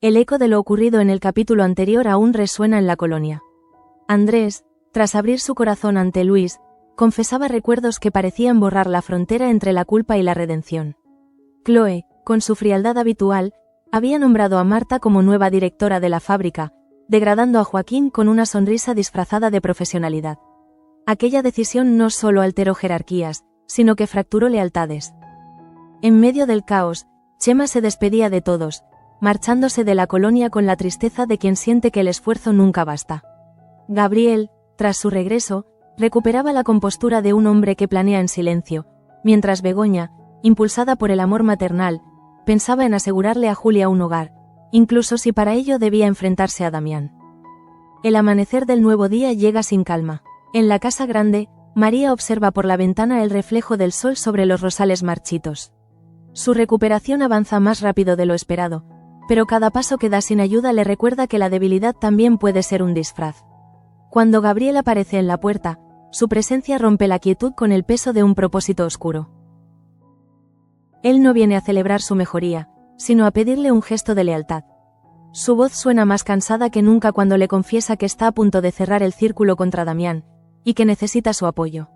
El eco de lo ocurrido en el capítulo anterior aún resuena en la colonia. Andrés, tras abrir su corazón ante Luis, confesaba recuerdos que parecían borrar la frontera entre la culpa y la redención. Chloe, con su frialdad habitual, había nombrado a Marta como nueva directora de la fábrica, degradando a Joaquín con una sonrisa disfrazada de profesionalidad. Aquella decisión no solo alteró jerarquías, sino que fracturó lealtades. En medio del caos, Chema se despedía de todos, marchándose de la colonia con la tristeza de quien siente que el esfuerzo nunca basta. Gabriel, tras su regreso, recuperaba la compostura de un hombre que planea en silencio, mientras Begoña, impulsada por el amor maternal, pensaba en asegurarle a Julia un hogar, incluso si para ello debía enfrentarse a Damián. El amanecer del nuevo día llega sin calma. En la casa grande, María observa por la ventana el reflejo del sol sobre los rosales marchitos. Su recuperación avanza más rápido de lo esperado, pero cada paso que da sin ayuda le recuerda que la debilidad también puede ser un disfraz. Cuando Gabriel aparece en la puerta, su presencia rompe la quietud con el peso de un propósito oscuro. Él no viene a celebrar su mejoría, sino a pedirle un gesto de lealtad. Su voz suena más cansada que nunca cuando le confiesa que está a punto de cerrar el círculo contra Damián, y que necesita su apoyo.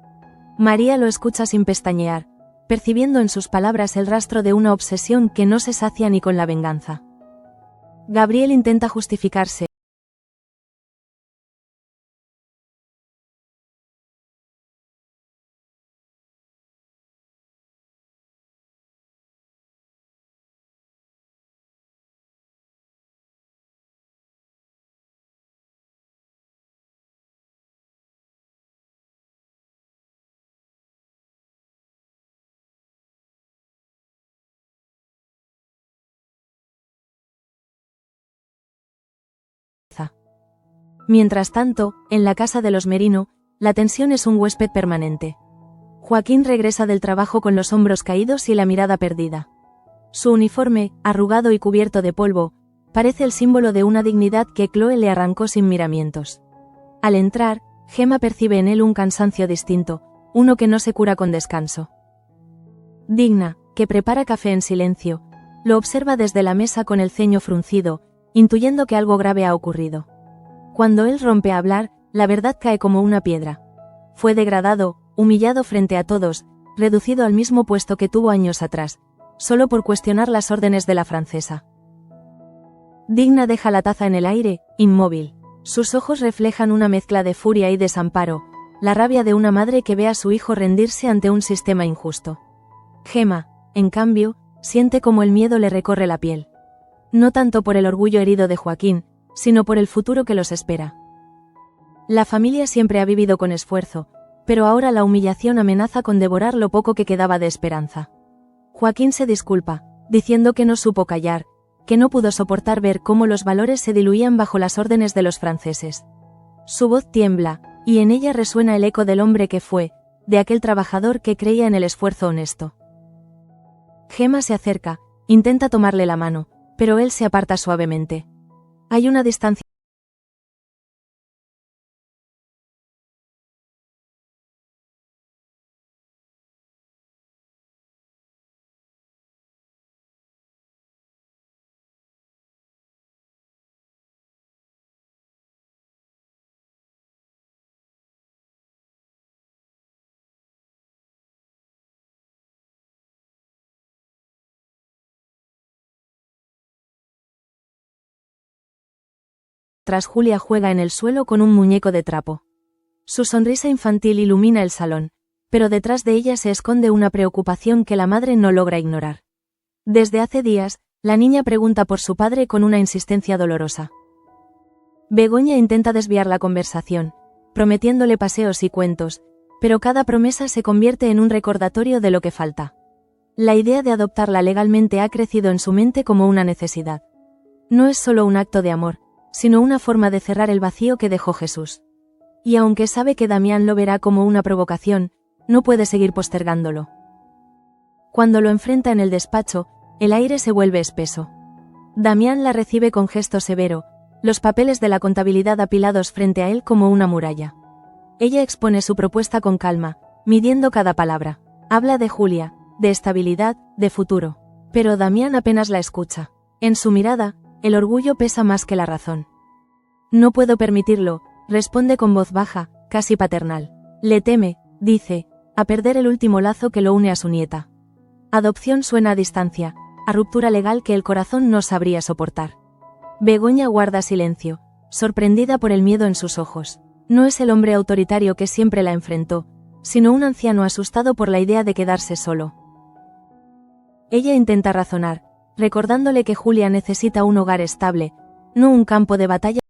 María lo escucha sin pestañear, percibiendo en sus palabras el rastro de una obsesión que no se sacia ni con la venganza. Gabriel intenta justificarse. Mientras tanto, en la casa de los Merino, la tensión es un huésped permanente. Joaquín regresa del trabajo con los hombros caídos y la mirada perdida. Su uniforme, arrugado y cubierto de polvo, parece el símbolo de una dignidad que Chloe le arrancó sin miramientos. Al entrar, Gemma percibe en él un cansancio distinto, uno que no se cura con descanso. Digna, que prepara café en silencio, lo observa desde la mesa con el ceño fruncido, intuyendo que algo grave ha ocurrido. Cuando él rompe a hablar, la verdad cae como una piedra. Fue degradado, humillado frente a todos, reducido al mismo puesto que tuvo años atrás, solo por cuestionar las órdenes de la francesa. Digna deja la taza en el aire, inmóvil. Sus ojos reflejan una mezcla de furia y desamparo, la rabia de una madre que ve a su hijo rendirse ante un sistema injusto. Gemma, en cambio, siente como el miedo le recorre la piel. No tanto por el orgullo herido de Joaquín, sino por el futuro que los espera. La familia siempre ha vivido con esfuerzo, pero ahora la humillación amenaza con devorar lo poco que quedaba de esperanza. Joaquín se disculpa, diciendo que no supo callar, que no pudo soportar ver cómo los valores se diluían bajo las órdenes de los franceses. Su voz tiembla, y en ella resuena el eco del hombre que fue, de aquel trabajador que creía en el esfuerzo honesto. Gemma se acerca, intenta tomarle la mano, pero él se aparta suavemente. Hay una distancia. Tras Julia juega en el suelo con un muñeco de trapo. Su sonrisa infantil ilumina el salón, pero detrás de ella se esconde una preocupación que la madre no logra ignorar. Desde hace días, la niña pregunta por su padre con una insistencia dolorosa. Begoña intenta desviar la conversación, prometiéndole paseos y cuentos, pero cada promesa se convierte en un recordatorio de lo que falta. La idea de adoptarla legalmente ha crecido en su mente como una necesidad. No es solo un acto de amor, sino una forma de cerrar el vacío que dejó Jesús. Y aunque sabe que Damián lo verá como una provocación, no puede seguir postergándolo. Cuando lo enfrenta en el despacho, el aire se vuelve espeso. Damián la recibe con gesto severo, los papeles de la contabilidad apilados frente a él como una muralla. Ella expone su propuesta con calma, midiendo cada palabra. Habla de Julia, de estabilidad, de futuro. Pero Damián apenas la escucha. En su mirada, El orgullo pesa más que la razón. No puedo permitirlo, responde con voz baja, casi paternal. Le teme, dice, a perder el último lazo que lo une a su nieta. Adopción suena a distancia, a ruptura legal que el corazón no sabría soportar. Begoña guarda silencio, sorprendida por el miedo en sus ojos. No es el hombre autoritario que siempre la enfrentó, sino un anciano asustado por la idea de quedarse solo. Ella intenta razonar, recordándole que Julia necesita un hogar estable, no un campo de batalla.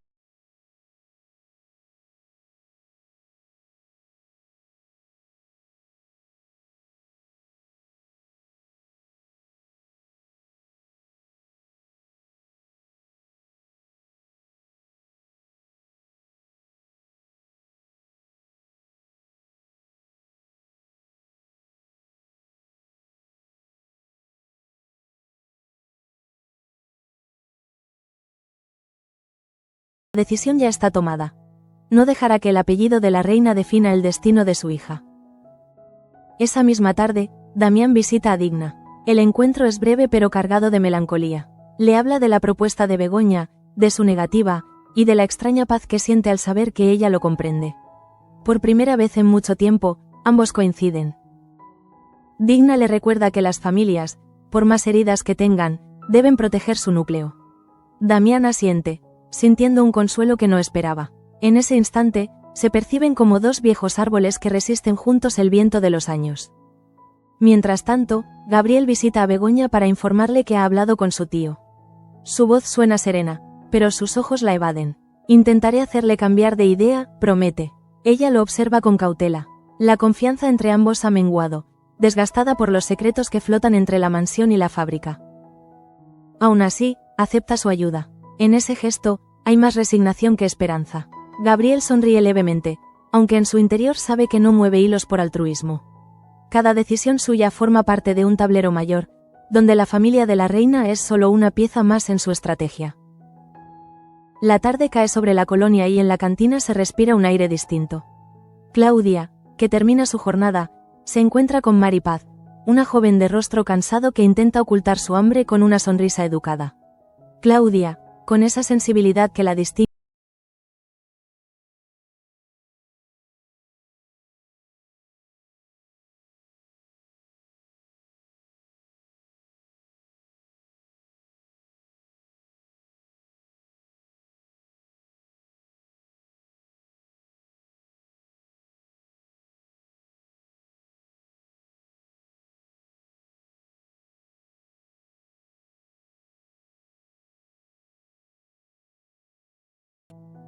La decisión ya está tomada. No dejará que el apellido de la reina defina el destino de su hija. Esa misma tarde, Damián visita a Digna. El encuentro es breve pero cargado de melancolía. Le habla de la propuesta de Begoña, de su negativa, y de la extraña paz que siente al saber que ella lo comprende. Por primera vez en mucho tiempo, ambos coinciden. Digna le recuerda que las familias, por más heridas que tengan, deben proteger su núcleo. Damián asiente, sintiendo un consuelo que no esperaba. En ese instante, se perciben como dos viejos árboles que resisten juntos el viento de los años. Mientras tanto, Gabriel visita a Begoña para informarle que ha hablado con su tío. Su voz suena serena, pero sus ojos la evaden. Intentaré hacerle cambiar de idea, promete. Ella lo observa con cautela. La confianza entre ambos ha menguado, desgastada por los secretos que flotan entre la mansión y la fábrica. Aún así, acepta su ayuda. En ese gesto, hay más resignación que esperanza. Gabriel sonríe levemente, aunque en su interior sabe que no mueve hilos por altruismo. Cada decisión suya forma parte de un tablero mayor, donde la familia de la reina es solo una pieza más en su estrategia. La tarde cae sobre la colonia y en la cantina se respira un aire distinto. Claudia, que termina su jornada, se encuentra con Mari Paz, una joven de rostro cansado que intenta ocultar su hambre con una sonrisa educada. Claudia, con esa sensibilidad que la distingue,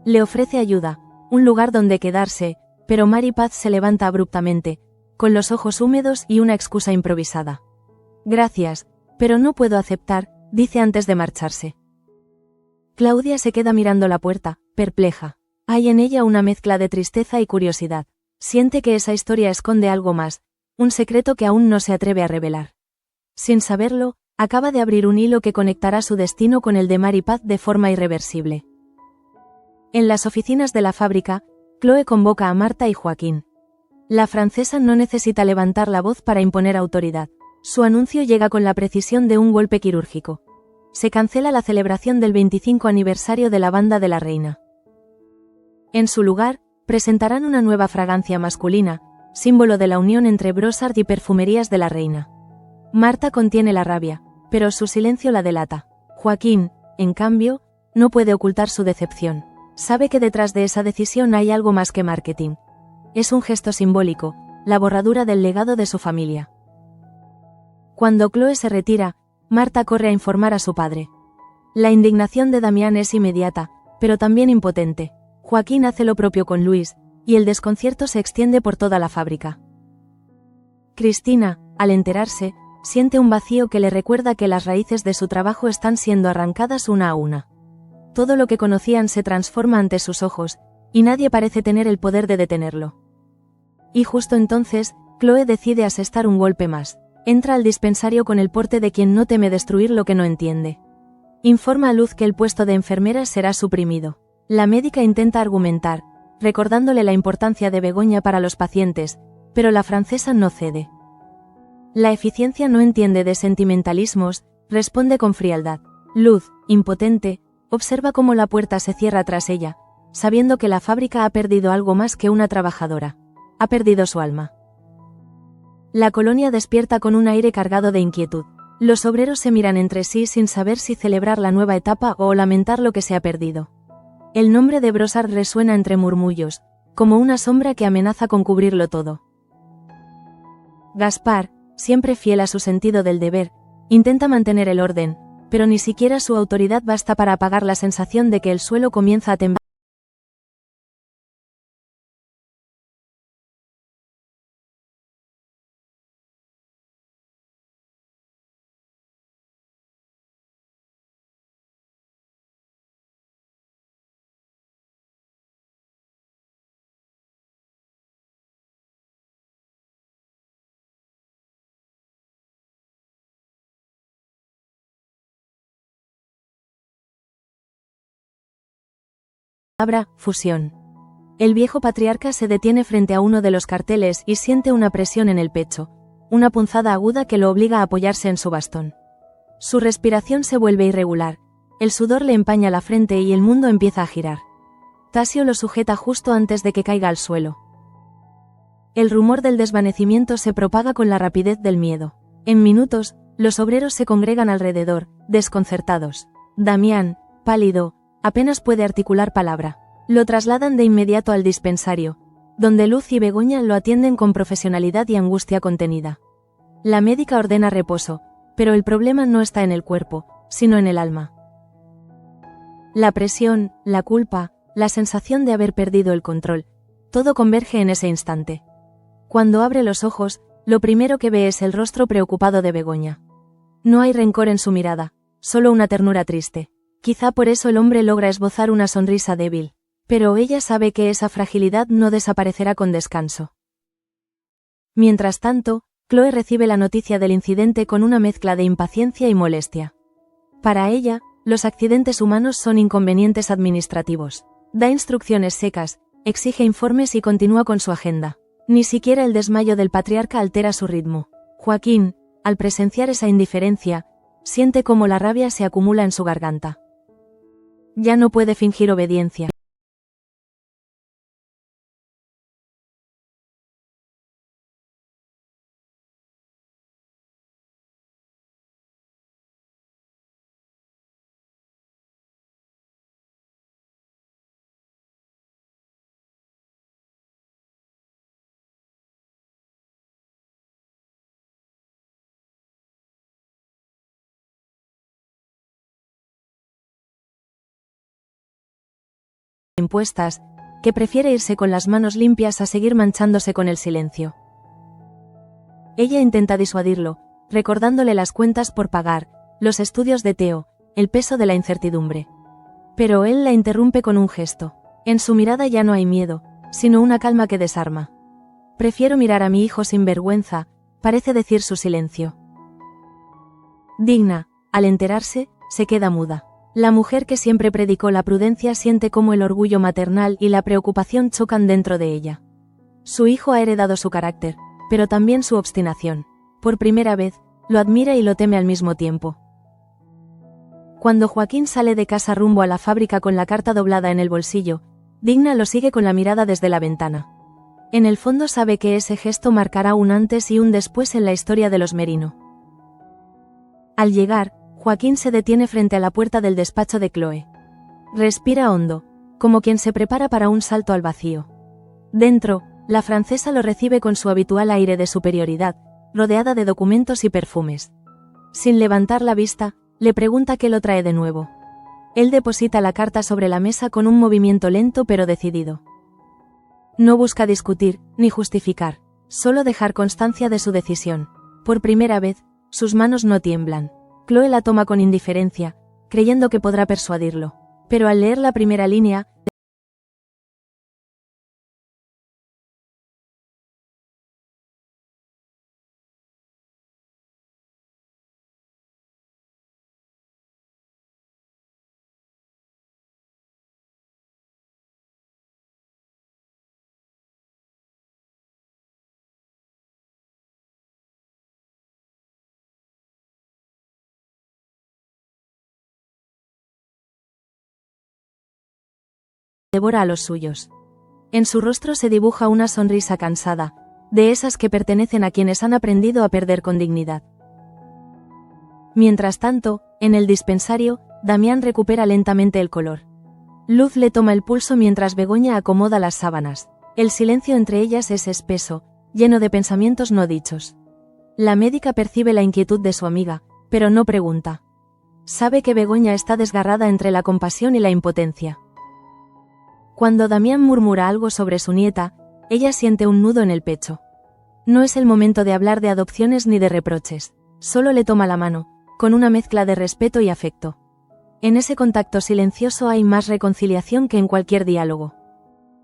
le ofrece ayuda, un lugar donde quedarse, pero Mari Paz se levanta abruptamente, con los ojos húmedos y una excusa improvisada. Gracias, pero no puedo aceptar, dice antes de marcharse. Claudia se queda mirando la puerta, perpleja. Hay en ella una mezcla de tristeza y curiosidad. Siente que esa historia esconde algo más, un secreto que aún no se atreve a revelar. Sin saberlo, acaba de abrir un hilo que conectará su destino con el de Mari Paz de forma irreversible. En las oficinas de la fábrica, Chloe convoca a Marta y Joaquín. La francesa no necesita levantar la voz para imponer autoridad. Su anuncio llega con la precisión de un golpe quirúrgico. Se cancela la celebración del 25 aniversario de la banda de la reina. En su lugar, presentarán una nueva fragancia masculina, símbolo de la unión entre Brossard y Perfumerías de la reina. Marta contiene la rabia, pero su silencio la delata. Joaquín, en cambio, no puede ocultar su decepción. Sabe que detrás de esa decisión hay algo más que marketing. Es un gesto simbólico, la borradura del legado de su familia. Cuando Chloe se retira, Marta corre a informar a su padre. La indignación de Damián es inmediata, pero también impotente. Joaquín hace lo propio con Luis, y el desconcierto se extiende por toda la fábrica. Cristina, al enterarse, siente un vacío que le recuerda que las raíces de su trabajo están siendo arrancadas una a una. Todo lo que conocían se transforma ante sus ojos, y nadie parece tener el poder de detenerlo. Y justo entonces, Chloe decide asestar un golpe más. Entra al dispensario con el porte de quien no teme destruir lo que no entiende. Informa a Luz que el puesto de enfermera será suprimido. La médica intenta argumentar, recordándole la importancia de Begoña para los pacientes, pero la francesa no cede. La eficiencia no entiende de sentimentalismos, responde con frialdad. Luz, impotente, observa cómo la puerta se cierra tras ella, sabiendo que la fábrica ha perdido algo más que una trabajadora. Ha perdido su alma. La colonia despierta con un aire cargado de inquietud. Los obreros se miran entre sí sin saber si celebrar la nueva etapa o lamentar lo que se ha perdido. El nombre de Brossard resuena entre murmullos, como una sombra que amenaza con cubrirlo todo. Gaspar, siempre fiel a su sentido del deber, intenta mantener el orden, pero ni siquiera su autoridad basta para apagar la sensación de que el suelo comienza a temblar. Fusión. El viejo patriarca se detiene frente a uno de los carteles y siente una presión en el pecho, una punzada aguda que lo obliga a apoyarse en su bastón. Su respiración se vuelve irregular, el sudor le empaña la frente y el mundo empieza a girar. Tasio lo sujeta justo antes de que caiga al suelo. El rumor del desvanecimiento se propaga con la rapidez del miedo. En minutos, los obreros se congregan alrededor, desconcertados. Damián, pálido, apenas puede articular palabra. Lo trasladan de inmediato al dispensario, donde Luz y Begoña lo atienden con profesionalidad y angustia contenida. La médica ordena reposo, pero el problema no está en el cuerpo, sino en el alma. La presión, la culpa, la sensación de haber perdido el control, todo converge en ese instante. Cuando abre los ojos, lo primero que ve es el rostro preocupado de Begoña. No hay rencor en su mirada, solo una ternura triste. Quizá por eso el hombre logra esbozar una sonrisa débil, pero ella sabe que esa fragilidad no desaparecerá con descanso. Mientras tanto, Chloe recibe la noticia del incidente con una mezcla de impaciencia y molestia. Para ella, los accidentes humanos son inconvenientes administrativos. Da instrucciones secas, exige informes y continúa con su agenda. Ni siquiera el desmayo del patriarca altera su ritmo. Joaquín, al presenciar esa indiferencia, siente cómo la rabia se acumula en su garganta. Ya no puede fingir obediencia. Impuestas, que prefiere irse con las manos limpias a seguir manchándose con el silencio. Ella intenta disuadirlo, recordándole las cuentas por pagar, los estudios de Theo, el peso de la incertidumbre. Pero él la interrumpe con un gesto. En su mirada ya no hay miedo, sino una calma que desarma. Prefiero mirar a mi hijo sin vergüenza, parece decir su silencio. Digna, al enterarse, se queda muda. La mujer que siempre predicó la prudencia siente cómo el orgullo maternal y la preocupación chocan dentro de ella. Su hijo ha heredado su carácter, pero también su obstinación. Por primera vez, lo admira y lo teme al mismo tiempo. Cuando Joaquín sale de casa rumbo a la fábrica con la carta doblada en el bolsillo, Digna lo sigue con la mirada desde la ventana. En el fondo sabe que ese gesto marcará un antes y un después en la historia de los Merino. Al llegar, Joaquín se detiene frente a la puerta del despacho de Chloe. Respira hondo, como quien se prepara para un salto al vacío. Dentro, la francesa lo recibe con su habitual aire de superioridad, rodeada de documentos y perfumes. Sin levantar la vista, le pregunta qué lo trae de nuevo. Él deposita la carta sobre la mesa con un movimiento lento pero decidido. No busca discutir, ni justificar, solo dejar constancia de su decisión. Por primera vez, sus manos no tiemblan. Chloe la toma con indiferencia, creyendo que podrá persuadirlo. Pero al leer la primera línea, devora a los suyos. En su rostro se dibuja una sonrisa cansada, de esas que pertenecen a quienes han aprendido a perder con dignidad. Mientras tanto, en el dispensario, Damián recupera lentamente el color. Luz le toma el pulso mientras Begoña acomoda las sábanas. El silencio entre ellas es espeso, lleno de pensamientos no dichos. La médica percibe la inquietud de su amiga, pero no pregunta. Sabe que Begoña está desgarrada entre la compasión y la impotencia. Cuando Damián murmura algo sobre su nieta, ella siente un nudo en el pecho. No es el momento de hablar de adopciones ni de reproches, solo le toma la mano, con una mezcla de respeto y afecto. En ese contacto silencioso hay más reconciliación que en cualquier diálogo.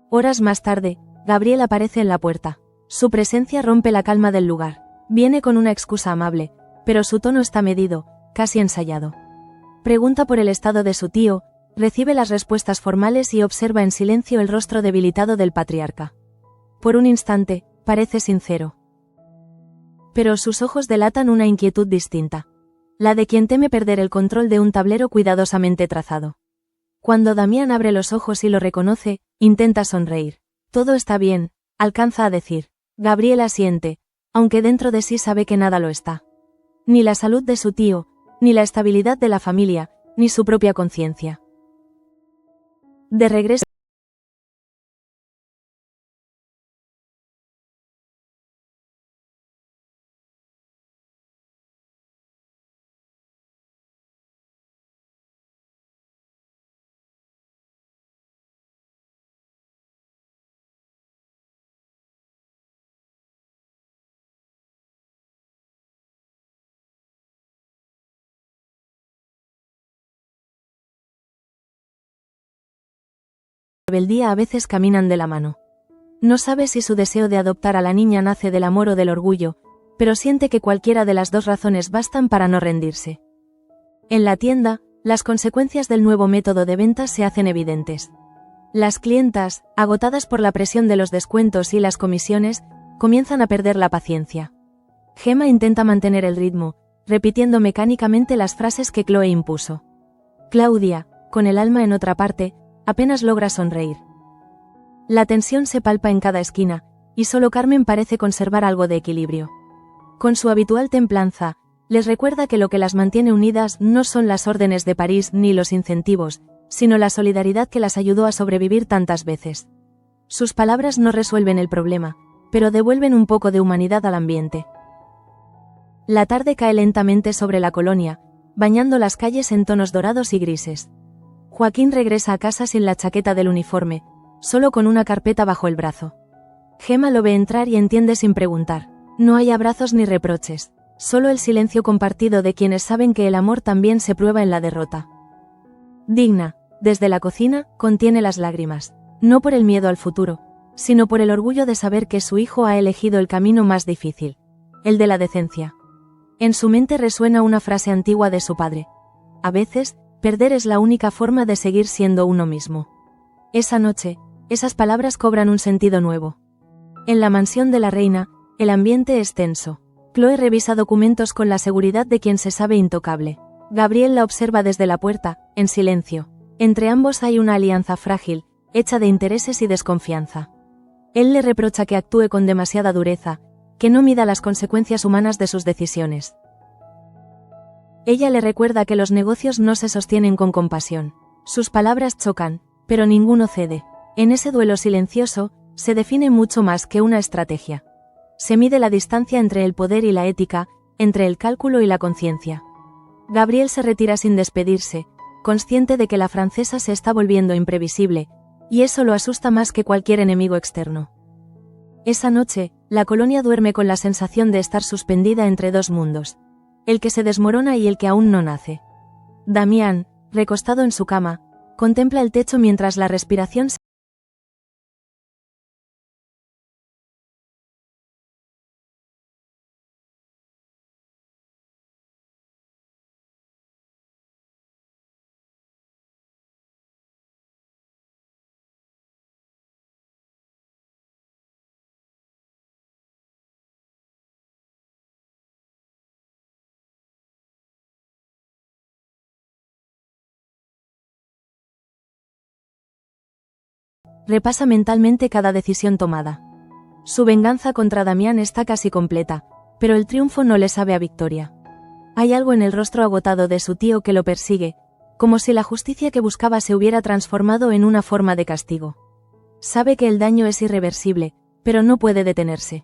Horas más tarde, Gabriel aparece en la puerta. Su presencia rompe la calma del lugar. Viene con una excusa amable, pero su tono está medido, casi ensayado. Pregunta por el estado de su tío, recibe las respuestas formales y observa en silencio el rostro debilitado del patriarca. Por un instante, parece sincero. Pero sus ojos delatan una inquietud distinta. La de quien teme perder el control de un tablero cuidadosamente trazado. Cuando Damián abre los ojos y lo reconoce, intenta sonreír. Todo está bien, alcanza a decir. Gabriel asiente, aunque dentro de sí sabe que nada lo está. Ni la salud de su tío, ni la estabilidad de la familia, ni su propia conciencia. De regreso. Rebeldía a veces caminan de la mano. No sabe si su deseo de adoptar a la niña nace del amor o del orgullo, pero siente que cualquiera de las dos razones bastan para no rendirse. En la tienda, las consecuencias del nuevo método de ventas se hacen evidentes. Las clientas, agotadas por la presión de los descuentos y las comisiones, comienzan a perder la paciencia. Gemma intenta mantener el ritmo, repitiendo mecánicamente las frases que Chloe impuso. Claudia, con el alma en otra parte, apenas logra sonreír. La tensión se palpa en cada esquina, y solo Carmen parece conservar algo de equilibrio. Con su habitual templanza, les recuerda que lo que las mantiene unidas no son las órdenes de París ni los incentivos, sino la solidaridad que las ayudó a sobrevivir tantas veces. Sus palabras no resuelven el problema, pero devuelven un poco de humanidad al ambiente. La tarde cae lentamente sobre la colonia, bañando las calles en tonos dorados y grises. Joaquín regresa a casa sin la chaqueta del uniforme, solo con una carpeta bajo el brazo. Gemma lo ve entrar y entiende sin preguntar. No hay abrazos ni reproches, solo el silencio compartido de quienes saben que el amor también se prueba en la derrota. Digna, desde la cocina, contiene las lágrimas, no por el miedo al futuro, sino por el orgullo de saber que su hijo ha elegido el camino más difícil, el de la decencia. En su mente resuena una frase antigua de su padre. A veces, perder es la única forma de seguir siendo uno mismo. Esa noche, esas palabras cobran un sentido nuevo. En la mansión de la reina, el ambiente es tenso. Chloe revisa documentos con la seguridad de quien se sabe intocable. Gabriel la observa desde la puerta, en silencio. Entre ambos hay una alianza frágil, hecha de intereses y desconfianza. Él le reprocha que actúe con demasiada dureza, que no mida las consecuencias humanas de sus decisiones. Ella le recuerda que los negocios no se sostienen con compasión. Sus palabras chocan, pero ninguno cede. En ese duelo silencioso, se define mucho más que una estrategia. Se mide la distancia entre el poder y la ética, entre el cálculo y la conciencia. Gabriel se retira sin despedirse, consciente de que la francesa se está volviendo imprevisible, y eso lo asusta más que cualquier enemigo externo. Esa noche, la colonia duerme con la sensación de estar suspendida entre dos mundos. El que se desmorona y el que aún no nace. Damián, recostado en su cama, contempla el techo mientras la respiración se repasa mentalmente cada decisión tomada. Su venganza contra Damián está casi completa, pero el triunfo no le sabe a victoria. Hay algo en el rostro agotado de su tío que lo persigue, como si la justicia que buscaba se hubiera transformado en una forma de castigo. Sabe que el daño es irreversible, pero no puede detenerse.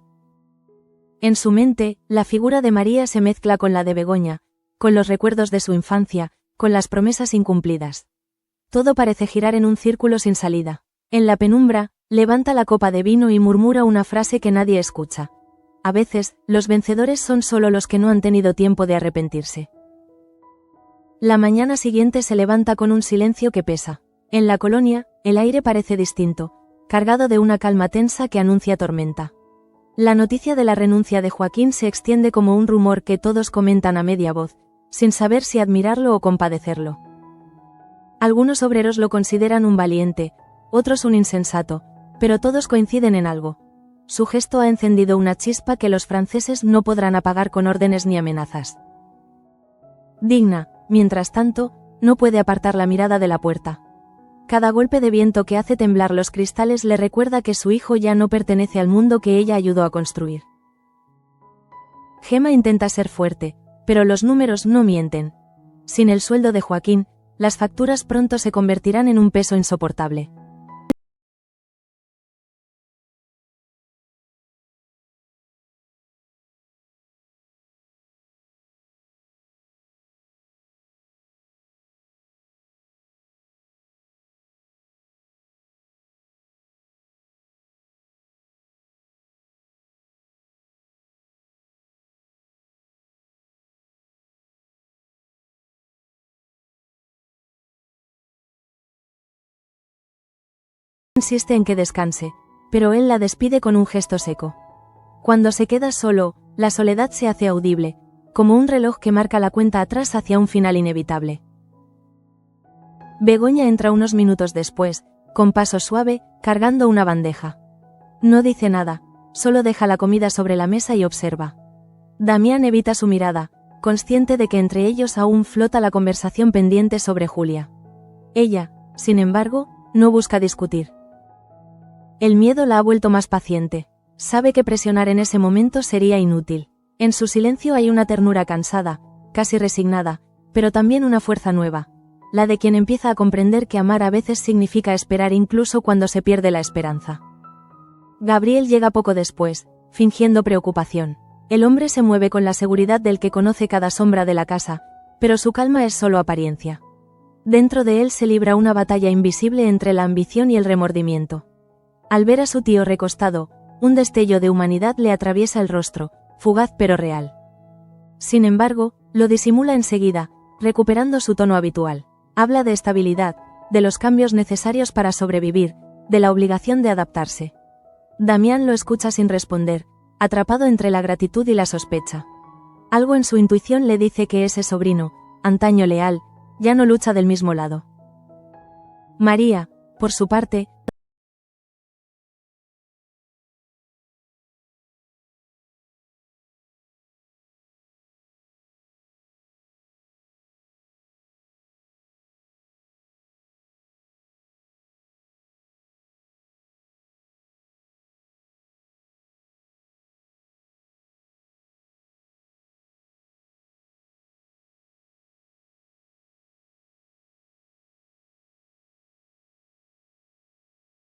En su mente, la figura de María se mezcla con la de Begoña, con los recuerdos de su infancia, con las promesas incumplidas. Todo parece girar en un círculo sin salida. En la penumbra, levanta la copa de vino y murmura una frase que nadie escucha. A veces, los vencedores son solo los que no han tenido tiempo de arrepentirse. La mañana siguiente se levanta con un silencio que pesa. En la colonia, el aire parece distinto, cargado de una calma tensa que anuncia tormenta. La noticia de la renuncia de Joaquín se extiende como un rumor que todos comentan a media voz, sin saber si admirarlo o compadecerlo. Algunos obreros lo consideran un valiente, otros un insensato, pero todos coinciden en algo. Su gesto ha encendido una chispa que los franceses no podrán apagar con órdenes ni amenazas. Digna, mientras tanto, no puede apartar la mirada de la puerta. Cada golpe de viento que hace temblar los cristales le recuerda que su hijo ya no pertenece al mundo que ella ayudó a construir. Gemma intenta ser fuerte, pero los números no mienten. Sin el sueldo de Joaquín, las facturas pronto se convertirán en un peso insoportable. Insiste en que descanse, pero él la despide con un gesto seco. Cuando se queda solo, la soledad se hace audible, como un reloj que marca la cuenta atrás hacia un final inevitable. Begoña entra unos minutos después, con paso suave, cargando una bandeja. No dice nada, solo deja la comida sobre la mesa y observa. Damián evita su mirada, consciente de que entre ellos aún flota la conversación pendiente sobre Julia. Ella, sin embargo, no busca discutir. El miedo la ha vuelto más paciente. Sabe que presionar en ese momento sería inútil. En su silencio hay una ternura cansada, casi resignada, pero también una fuerza nueva, la de quien empieza a comprender que amar a veces significa esperar incluso cuando se pierde la esperanza. Gabriel llega poco después, fingiendo preocupación. El hombre se mueve con la seguridad del que conoce cada sombra de la casa, pero su calma es solo apariencia. Dentro de él se libra una batalla invisible entre la ambición y el remordimiento. Al ver a su tío recostado, un destello de humanidad le atraviesa el rostro, fugaz pero real. Sin embargo, lo disimula enseguida, recuperando su tono habitual. Habla de estabilidad, de los cambios necesarios para sobrevivir, de la obligación de adaptarse. Damián lo escucha sin responder, atrapado entre la gratitud y la sospecha. Algo en su intuición le dice que ese sobrino, antaño leal, ya no lucha del mismo lado. María, por su parte,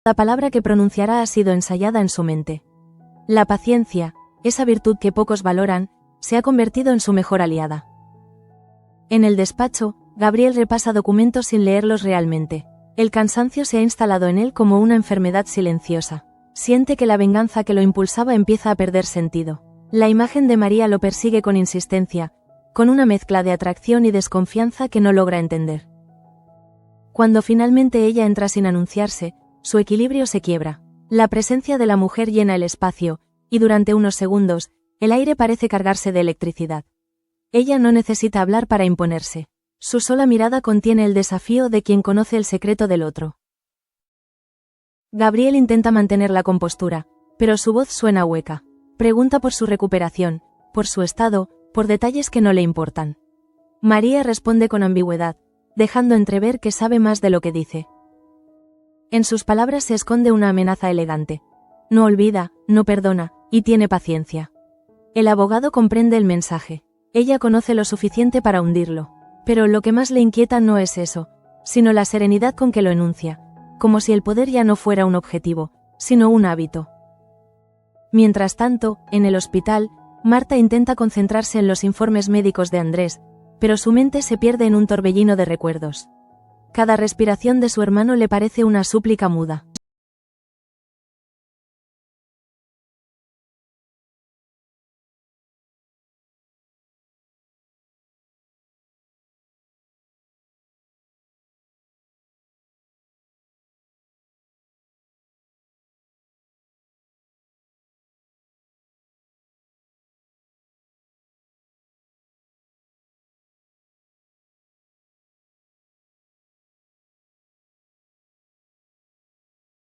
la palabra que pronunciará ha sido ensayada en su mente. La paciencia, esa virtud que pocos valoran, se ha convertido en su mejor aliada. En el despacho, Gabriel repasa documentos sin leerlos realmente. El cansancio se ha instalado en él como una enfermedad silenciosa. Siente que la venganza que lo impulsaba empieza a perder sentido. La imagen de María lo persigue con insistencia, con una mezcla de atracción y desconfianza que no logra entender. Cuando finalmente ella entra sin anunciarse, su equilibrio se quiebra. La presencia de la mujer llena el espacio, y durante unos segundos, el aire parece cargarse de electricidad. Ella no necesita hablar para imponerse. Su sola mirada contiene el desafío de quien conoce el secreto del otro. Gabriel intenta mantener la compostura, pero su voz suena hueca. Pregunta por su recuperación, por su estado, por detalles que no le importan. María responde con ambigüedad, dejando entrever que sabe más de lo que dice. En sus palabras se esconde una amenaza elegante. No olvida, no perdona, y tiene paciencia. El abogado comprende el mensaje. Ella conoce lo suficiente para hundirlo. Pero lo que más le inquieta no es eso, sino la serenidad con que lo enuncia, como si el poder ya no fuera un objetivo, sino un hábito. Mientras tanto, en el hospital, Marta intenta concentrarse en los informes médicos de Andrés, pero su mente se pierde en un torbellino de recuerdos. Cada respiración de su hermano le parece una súplica muda.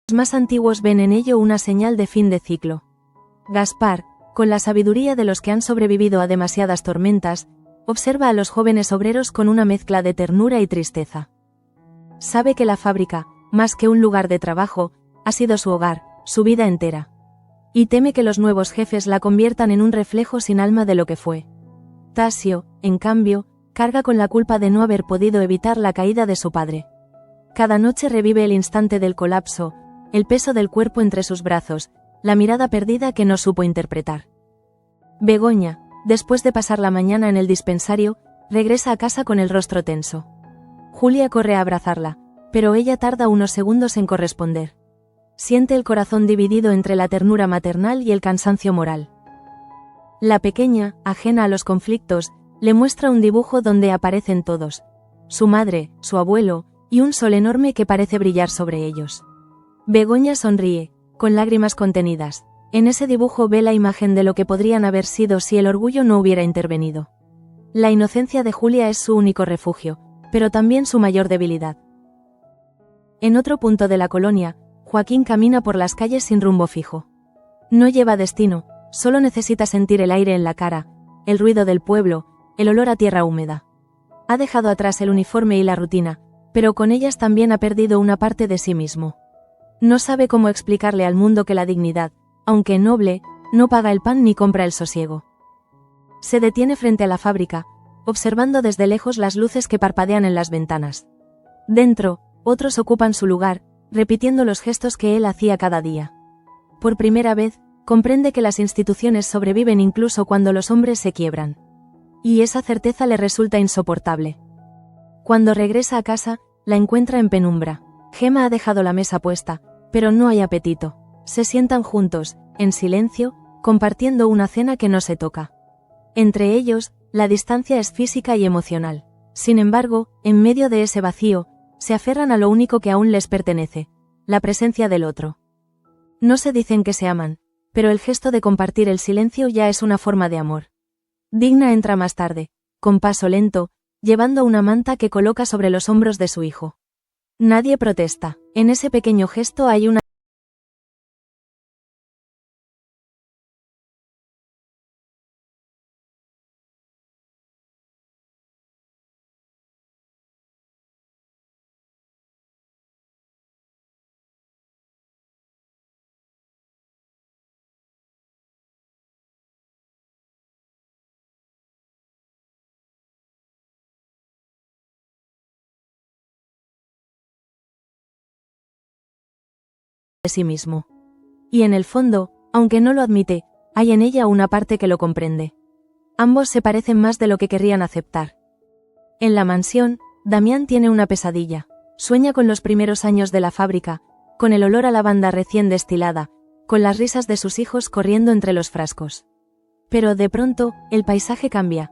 Los más antiguos ven en ello una señal de fin de ciclo. Gaspar, con la sabiduría de los que han sobrevivido a demasiadas tormentas, observa a los jóvenes obreros con una mezcla de ternura y tristeza. Sabe que la fábrica, más que un lugar de trabajo, ha sido su hogar, su vida entera. Y teme que los nuevos jefes la conviertan en un reflejo sin alma de lo que fue. Tasio, en cambio, carga con la culpa de no haber podido evitar la caída de su padre. Cada noche revive el instante del colapso, el peso del cuerpo entre sus brazos, la mirada perdida que no supo interpretar. Begoña, después de pasar la mañana en el dispensario, regresa a casa con el rostro tenso. Julia corre a abrazarla, pero ella tarda unos segundos en corresponder. Siente el corazón dividido entre la ternura maternal y el cansancio moral. La pequeña, ajena a los conflictos, le muestra un dibujo donde aparecen todos: su madre, su abuelo, y un sol enorme que parece brillar sobre ellos. Begoña sonríe, con lágrimas contenidas. En ese dibujo ve la imagen de lo que podrían haber sido si el orgullo no hubiera intervenido. La inocencia de Julia es su único refugio, pero también su mayor debilidad. En otro punto de la colonia, Joaquín camina por las calles sin rumbo fijo. No lleva destino, solo necesita sentir el aire en la cara, el ruido del pueblo, el olor a tierra húmeda. Ha dejado atrás el uniforme y la rutina, pero con ellas también ha perdido una parte de sí mismo. No sabe cómo explicarle al mundo que la dignidad, aunque noble, no paga el pan ni compra el sosiego. Se detiene frente a la fábrica, observando desde lejos las luces que parpadean en las ventanas. Dentro, otros ocupan su lugar, repitiendo los gestos que él hacía cada día. Por primera vez, comprende que las instituciones sobreviven incluso cuando los hombres se quiebran. Y esa certeza le resulta insoportable. Cuando regresa a casa, la encuentra en penumbra. Gema ha dejado la mesa puesta, pero no hay apetito. Se sientan juntos, en silencio, compartiendo una cena que no se toca. Entre ellos, la distancia es física y emocional. Sin embargo, en medio de ese vacío, se aferran a lo único que aún les pertenece: la presencia del otro. No se dicen que se aman, pero el gesto de compartir el silencio ya es una forma de amor. Digna entra más tarde, con paso lento, llevando una manta que coloca sobre los hombros de su hijo. Nadie protesta. En ese pequeño gesto hay una de sí mismo. Y en el fondo, aunque no lo admite, hay en ella una parte que lo comprende. Ambos se parecen más de lo que querrían aceptar. En la mansión, Damián tiene una pesadilla. Sueña con los primeros años de la fábrica, con el olor a lavanda recién destilada, con las risas de sus hijos corriendo entre los frascos. Pero de pronto, el paisaje cambia.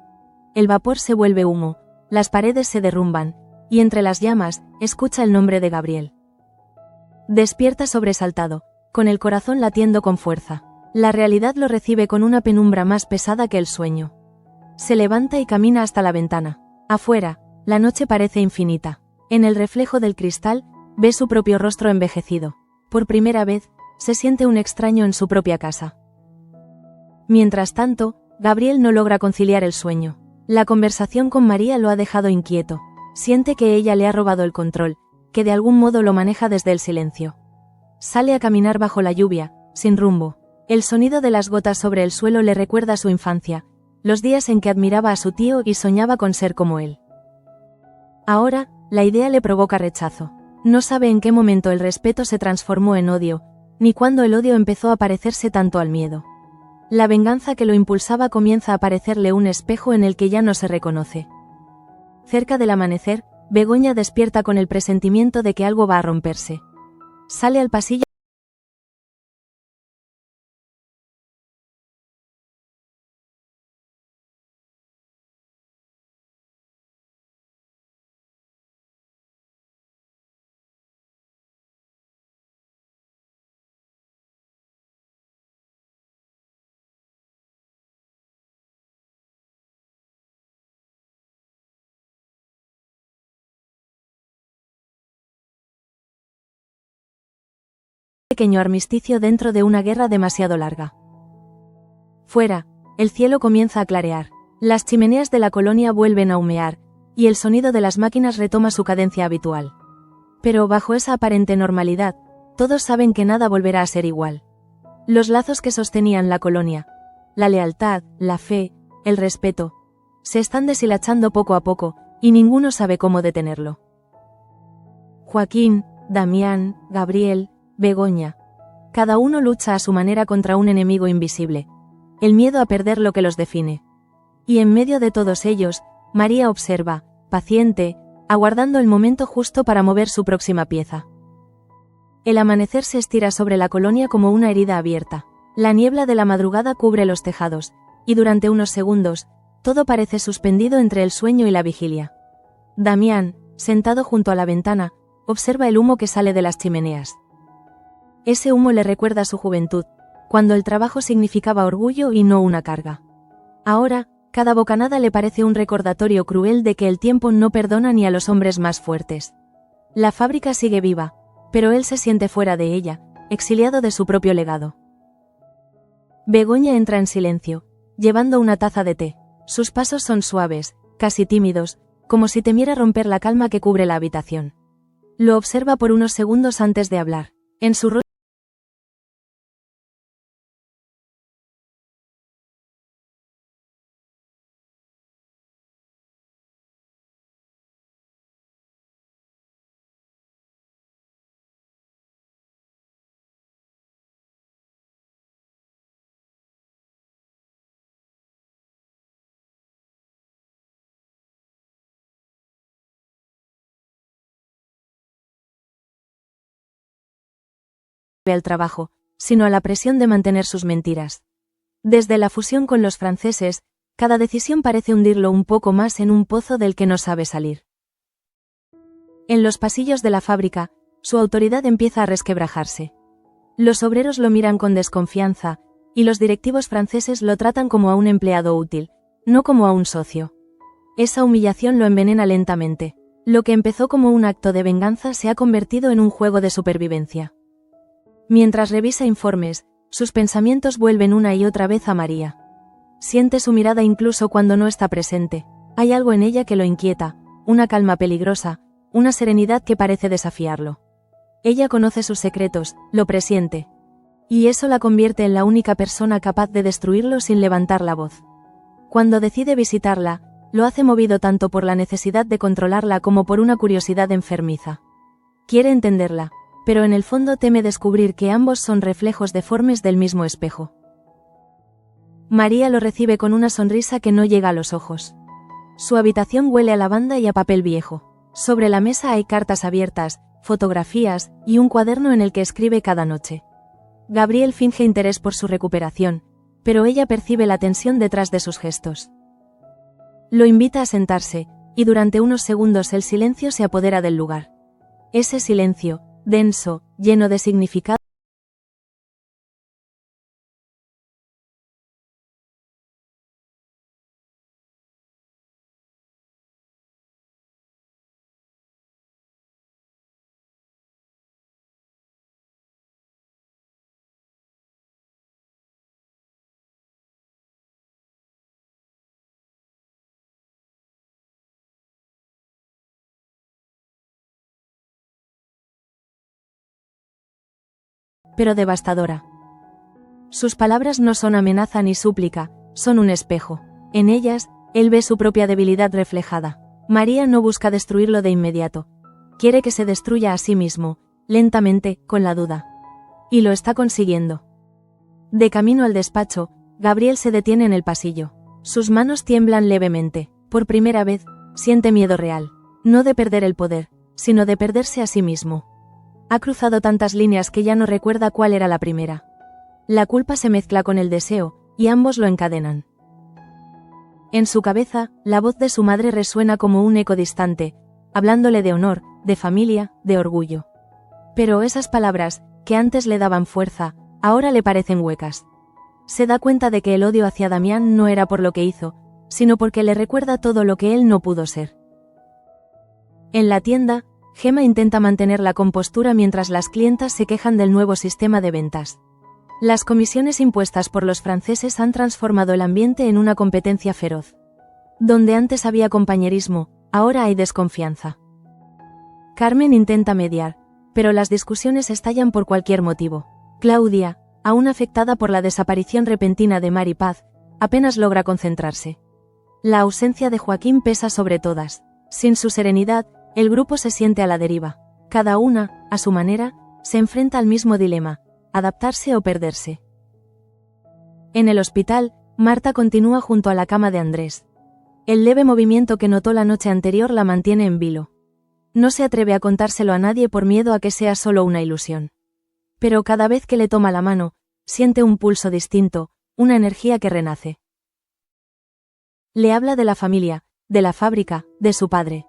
El vapor se vuelve humo, las paredes se derrumban, y entre las llamas, escucha el nombre de Gabriel. Despierta sobresaltado, con el corazón latiendo con fuerza. La realidad lo recibe con una penumbra más pesada que el sueño. Se levanta y camina hasta la ventana. Afuera, la noche parece infinita. En el reflejo del cristal, ve su propio rostro envejecido. Por primera vez, se siente un extraño en su propia casa. Mientras tanto, Gabriel no logra conciliar el sueño. La conversación con María lo ha dejado inquieto. Siente que ella le ha robado el control, que de algún modo lo maneja desde el silencio. Sale a caminar bajo la lluvia, sin rumbo. El sonido de las gotas sobre el suelo le recuerda su infancia, los días en que admiraba a su tío y soñaba con ser como él. Ahora, la idea le provoca rechazo. No sabe en qué momento el respeto se transformó en odio, ni cuándo el odio empezó a parecerse tanto al miedo. La venganza que lo impulsaba comienza a parecerle un espejo en el que ya no se reconoce. Cerca del amanecer, Begoña despierta con el presentimiento de que algo va a romperse. Sale al pasillo pequeño armisticio dentro de una guerra demasiado larga. Fuera, el cielo comienza a clarear, las chimeneas de la colonia vuelven a humear, y el sonido de las máquinas retoma su cadencia habitual. Pero bajo esa aparente normalidad, todos saben que nada volverá a ser igual. Los lazos que sostenían la colonia, la lealtad, la fe, el respeto, se están deshilachando poco a poco, y ninguno sabe cómo detenerlo. Joaquín, Damián, Gabriel, Begoña. Cada uno lucha a su manera contra un enemigo invisible, el miedo a perder lo que los define. Y en medio de todos ellos, María observa, paciente, aguardando el momento justo para mover su próxima pieza. El amanecer se estira sobre la colonia como una herida abierta. La niebla de la madrugada cubre los tejados, y durante unos segundos, todo parece suspendido entre el sueño y la vigilia. Damián, sentado junto a la ventana, observa el humo que sale de las chimeneas. Ese humo le recuerda su juventud, cuando el trabajo significaba orgullo y no una carga. Ahora, cada bocanada le parece un recordatorio cruel de que el tiempo no perdona ni a los hombres más fuertes. La fábrica sigue viva, pero él se siente fuera de ella, exiliado de su propio legado. Begoña entra en silencio, llevando una taza de té. Sus pasos son suaves, casi tímidos, como si temiera romper la calma que cubre la habitación. Lo observa por unos segundos antes de hablar. En su rostro al trabajo, sino a la presión de mantener sus mentiras. Desde la fusión con los franceses, cada decisión parece hundirlo un poco más en un pozo del que no sabe salir. En los pasillos de la fábrica, su autoridad empieza a resquebrajarse. Los obreros lo miran con desconfianza, y los directivos franceses lo tratan como a un empleado útil, no como a un socio. Esa humillación lo envenena lentamente. Lo que empezó como un acto de venganza se ha convertido en un juego de supervivencia. Mientras revisa informes, sus pensamientos vuelven una y otra vez a María. Siente su mirada incluso cuando no está presente. Hay algo en ella que lo inquieta, una calma peligrosa, una serenidad que parece desafiarlo. Ella conoce sus secretos, lo presiente. Y eso la convierte en la única persona capaz de destruirlo sin levantar la voz. Cuando decide visitarla, lo hace movido tanto por la necesidad de controlarla como por una curiosidad enfermiza. Quiere entenderla, pero en el fondo teme descubrir que ambos son reflejos deformes del mismo espejo. María lo recibe con una sonrisa que no llega a los ojos. Su habitación huele a lavanda y a papel viejo. Sobre la mesa hay cartas abiertas, fotografías, y un cuaderno en el que escribe cada noche. Gabriel finge interés por su recuperación, pero ella percibe la tensión detrás de sus gestos. Lo invita a sentarse, y durante unos segundos el silencio se apodera del lugar. Ese silencio, denso, lleno de significado, pero devastadora. Sus palabras no son amenaza ni súplica, son un espejo. En ellas, él ve su propia debilidad reflejada. María no busca destruirlo de inmediato. Quiere que se destruya a sí mismo, lentamente, con la duda. Y lo está consiguiendo. De camino al despacho, Gabriel se detiene en el pasillo. Sus manos tiemblan levemente. Por primera vez, siente miedo real. No de perder el poder, sino de perderse a sí mismo. Ha cruzado tantas líneas que ya no recuerda cuál era la primera. La culpa se mezcla con el deseo, y ambos lo encadenan. En su cabeza, la voz de su madre resuena como un eco distante, hablándole de honor, de familia, de orgullo. Pero esas palabras, que antes le daban fuerza, ahora le parecen huecas. Se da cuenta de que el odio hacia Damián no era por lo que hizo, sino porque le recuerda todo lo que él no pudo ser. En la tienda, Gemma intenta mantener la compostura mientras las clientas se quejan del nuevo sistema de ventas. Las comisiones impuestas por los franceses han transformado el ambiente en una competencia feroz. Donde antes había compañerismo, ahora hay desconfianza. Carmen intenta mediar, pero las discusiones estallan por cualquier motivo. Claudia, aún afectada por la desaparición repentina de Mari Paz, apenas logra concentrarse. La ausencia de Joaquín pesa sobre todas. Sin su serenidad, el grupo se siente a la deriva. Cada una, a su manera, se enfrenta al mismo dilema: adaptarse o perderse. En el hospital, Marta continúa junto a la cama de Andrés. El leve movimiento que notó la noche anterior la mantiene en vilo. No se atreve a contárselo a nadie por miedo a que sea solo una ilusión. Pero cada vez que le toma la mano, siente un pulso distinto, una energía que renace. Le habla de la familia, de la fábrica, de su padre.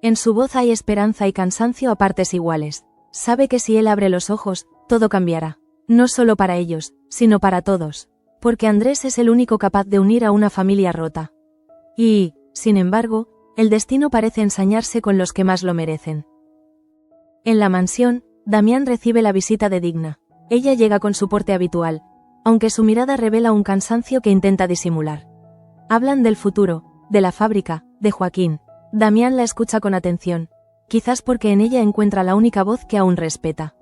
En su voz hay esperanza y cansancio a partes iguales. Sabe que si él abre los ojos, todo cambiará. No solo para ellos, sino para todos. Porque Andrés es el único capaz de unir a una familia rota. Y, sin embargo, el destino parece ensañarse con los que más lo merecen. En la mansión, Damián recibe la visita de Digna. Ella llega con su porte habitual, aunque su mirada revela un cansancio que intenta disimular. Hablan del futuro, de la fábrica, de Joaquín. Damián la escucha con atención, quizás porque en ella encuentra la única voz que aún respeta.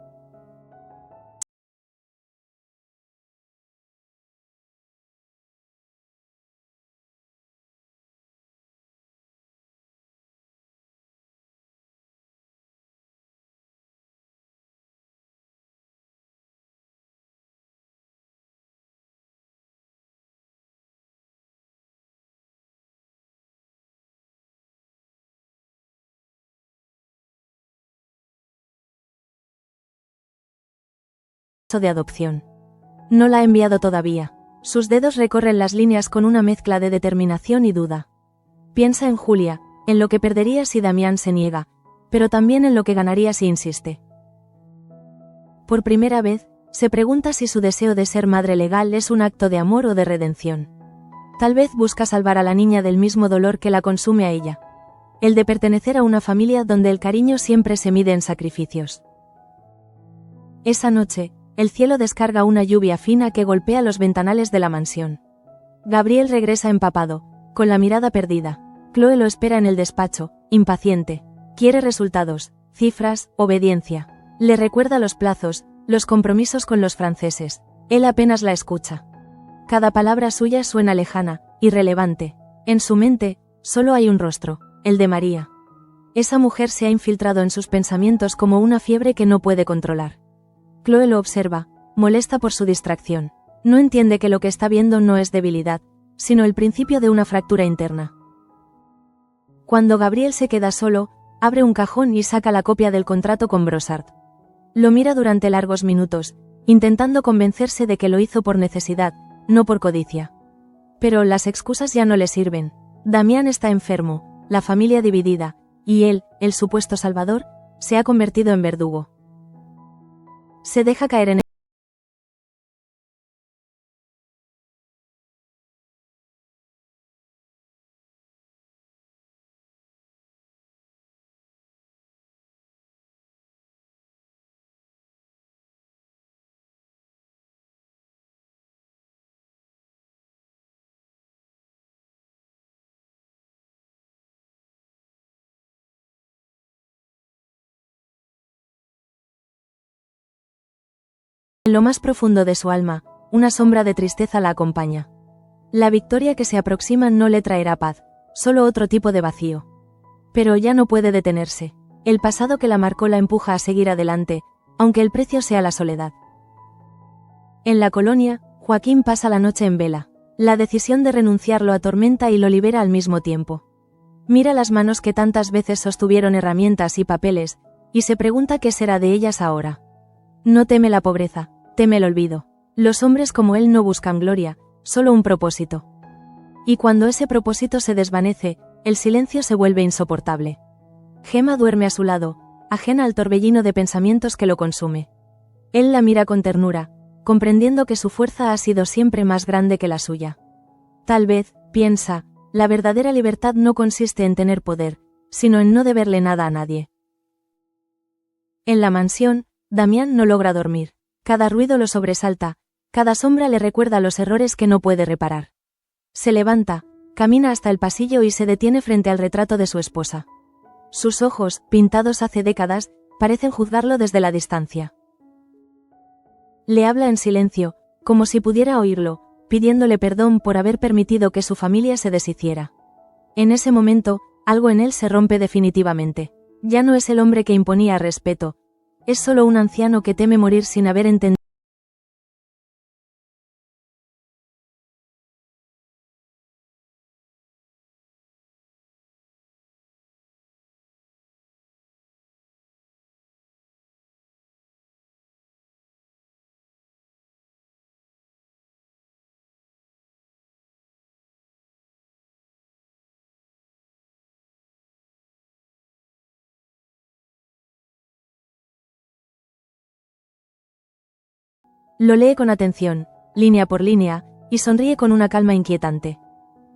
De adopción. No la ha enviado todavía. Sus dedos recorren las líneas con una mezcla de determinación y duda. Piensa en Julia, en lo que perdería si Damián se niega, pero también en lo que ganaría si insiste. Por primera vez, se pregunta si su deseo de ser madre legal es un acto de amor o de redención. Tal vez busca salvar a la niña del mismo dolor que la consume a ella. El de pertenecer a una familia donde el cariño siempre se mide en sacrificios. Esa noche, el cielo descarga una lluvia fina que golpea los ventanales de la mansión. Gabriel regresa empapado, con la mirada perdida. Chloe lo espera en el despacho, impaciente. Quiere resultados, cifras, obediencia. Le recuerda los plazos, los compromisos con los franceses. Él apenas la escucha. Cada palabra suya suena lejana, irrelevante. En su mente, solo hay un rostro, el de María. Esa mujer se ha infiltrado en sus pensamientos como una fiebre que no puede controlar. Chloe lo observa, molesta por su distracción. No entiende que lo que está viendo no es debilidad, sino el principio de una fractura interna. Cuando Gabriel se queda solo, abre un cajón y saca la copia del contrato con Brossard. Lo mira durante largos minutos, intentando convencerse de que lo hizo por necesidad, no por codicia. Pero las excusas ya no le sirven. Damián está enfermo, la familia dividida, y él, el supuesto salvador, se ha convertido en verdugo. Se deja caer en En lo más profundo de su alma, una sombra de tristeza la acompaña. La victoria que se aproxima no le traerá paz, solo otro tipo de vacío. Pero ya no puede detenerse. El pasado que la marcó la empuja a seguir adelante, aunque el precio sea la soledad. En la colonia, Joaquín pasa la noche en vela. La decisión de renunciar lo atormenta y lo libera al mismo tiempo. Mira las manos que tantas veces sostuvieron herramientas y papeles, y se pregunta qué será de ellas ahora. No teme la pobreza, teme el olvido. Los hombres como él no buscan gloria, solo un propósito. Y cuando ese propósito se desvanece, el silencio se vuelve insoportable. Gemma duerme a su lado, ajena al torbellino de pensamientos que lo consume. Él la mira con ternura, comprendiendo que su fuerza ha sido siempre más grande que la suya. Tal vez, piensa, la verdadera libertad no consiste en tener poder, sino en no deberle nada a nadie. En la mansión, Damián no logra dormir. Cada ruido lo sobresalta, cada sombra le recuerda los errores que no puede reparar. Se levanta, camina hasta el pasillo y se detiene frente al retrato de su esposa. Sus ojos, pintados hace décadas, parecen juzgarlo desde la distancia. Le habla en silencio, como si pudiera oírlo, pidiéndole perdón por haber permitido que su familia se deshiciera. En ese momento, algo en él se rompe definitivamente. Ya no es el hombre que imponía respeto, es solo un anciano que teme morir sin haber entendido. Lo lee con atención, línea por línea, y sonríe con una calma inquietante.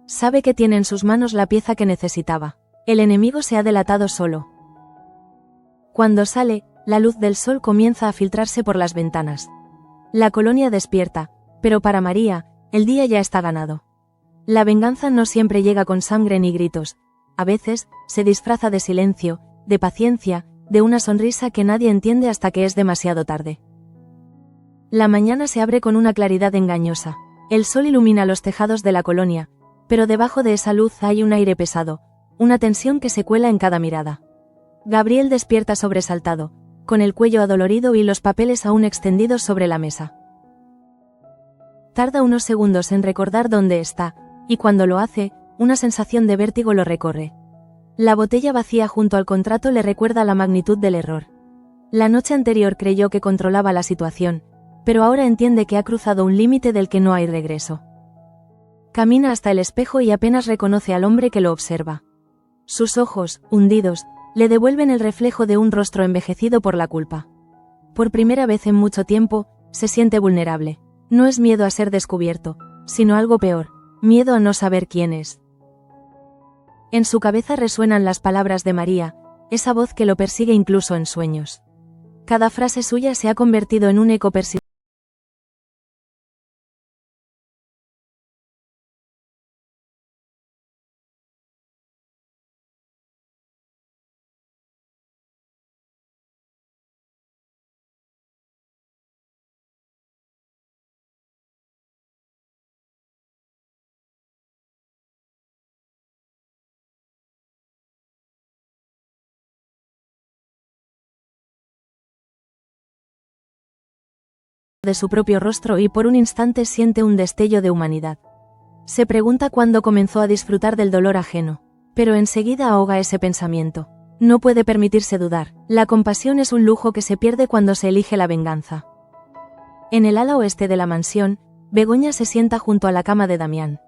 Sabe que tiene en sus manos la pieza que necesitaba. El enemigo se ha delatado solo. Cuando sale, la luz del sol comienza a filtrarse por las ventanas. La colonia despierta, pero para María, el día ya está ganado. La venganza no siempre llega con sangre ni gritos, a veces, se disfraza de silencio, de paciencia, de una sonrisa que nadie entiende hasta que es demasiado tarde. La mañana se abre con una claridad engañosa. El sol ilumina los tejados de la colonia, pero debajo de esa luz hay un aire pesado, una tensión que se cuela en cada mirada. Gabriel despierta sobresaltado, con el cuello adolorido y los papeles aún extendidos sobre la mesa. Tarda unos segundos en recordar dónde está, y cuando lo hace, una sensación de vértigo lo recorre. La botella vacía junto al contrato le recuerda la magnitud del error. La noche anterior creyó que controlaba la situación, pero ahora entiende que ha cruzado un límite del que no hay regreso. Camina hasta el espejo y apenas reconoce al hombre que lo observa. Sus ojos, hundidos, le devuelven el reflejo de un rostro envejecido por la culpa. Por primera vez en mucho tiempo, se siente vulnerable. No es miedo a ser descubierto, sino algo peor, miedo a no saber quién es. En su cabeza resuenan las palabras de María, esa voz que lo persigue incluso en sueños. Cada frase suya se ha convertido en un eco persistente de su propio rostro y por un instante siente un destello de humanidad. Se pregunta cuándo comenzó a disfrutar del dolor ajeno, pero enseguida ahoga ese pensamiento. No puede permitirse dudar, la compasión es un lujo que se pierde cuando se elige la venganza. En el ala oeste de la mansión, Begoña se sienta junto a la cama de Damián.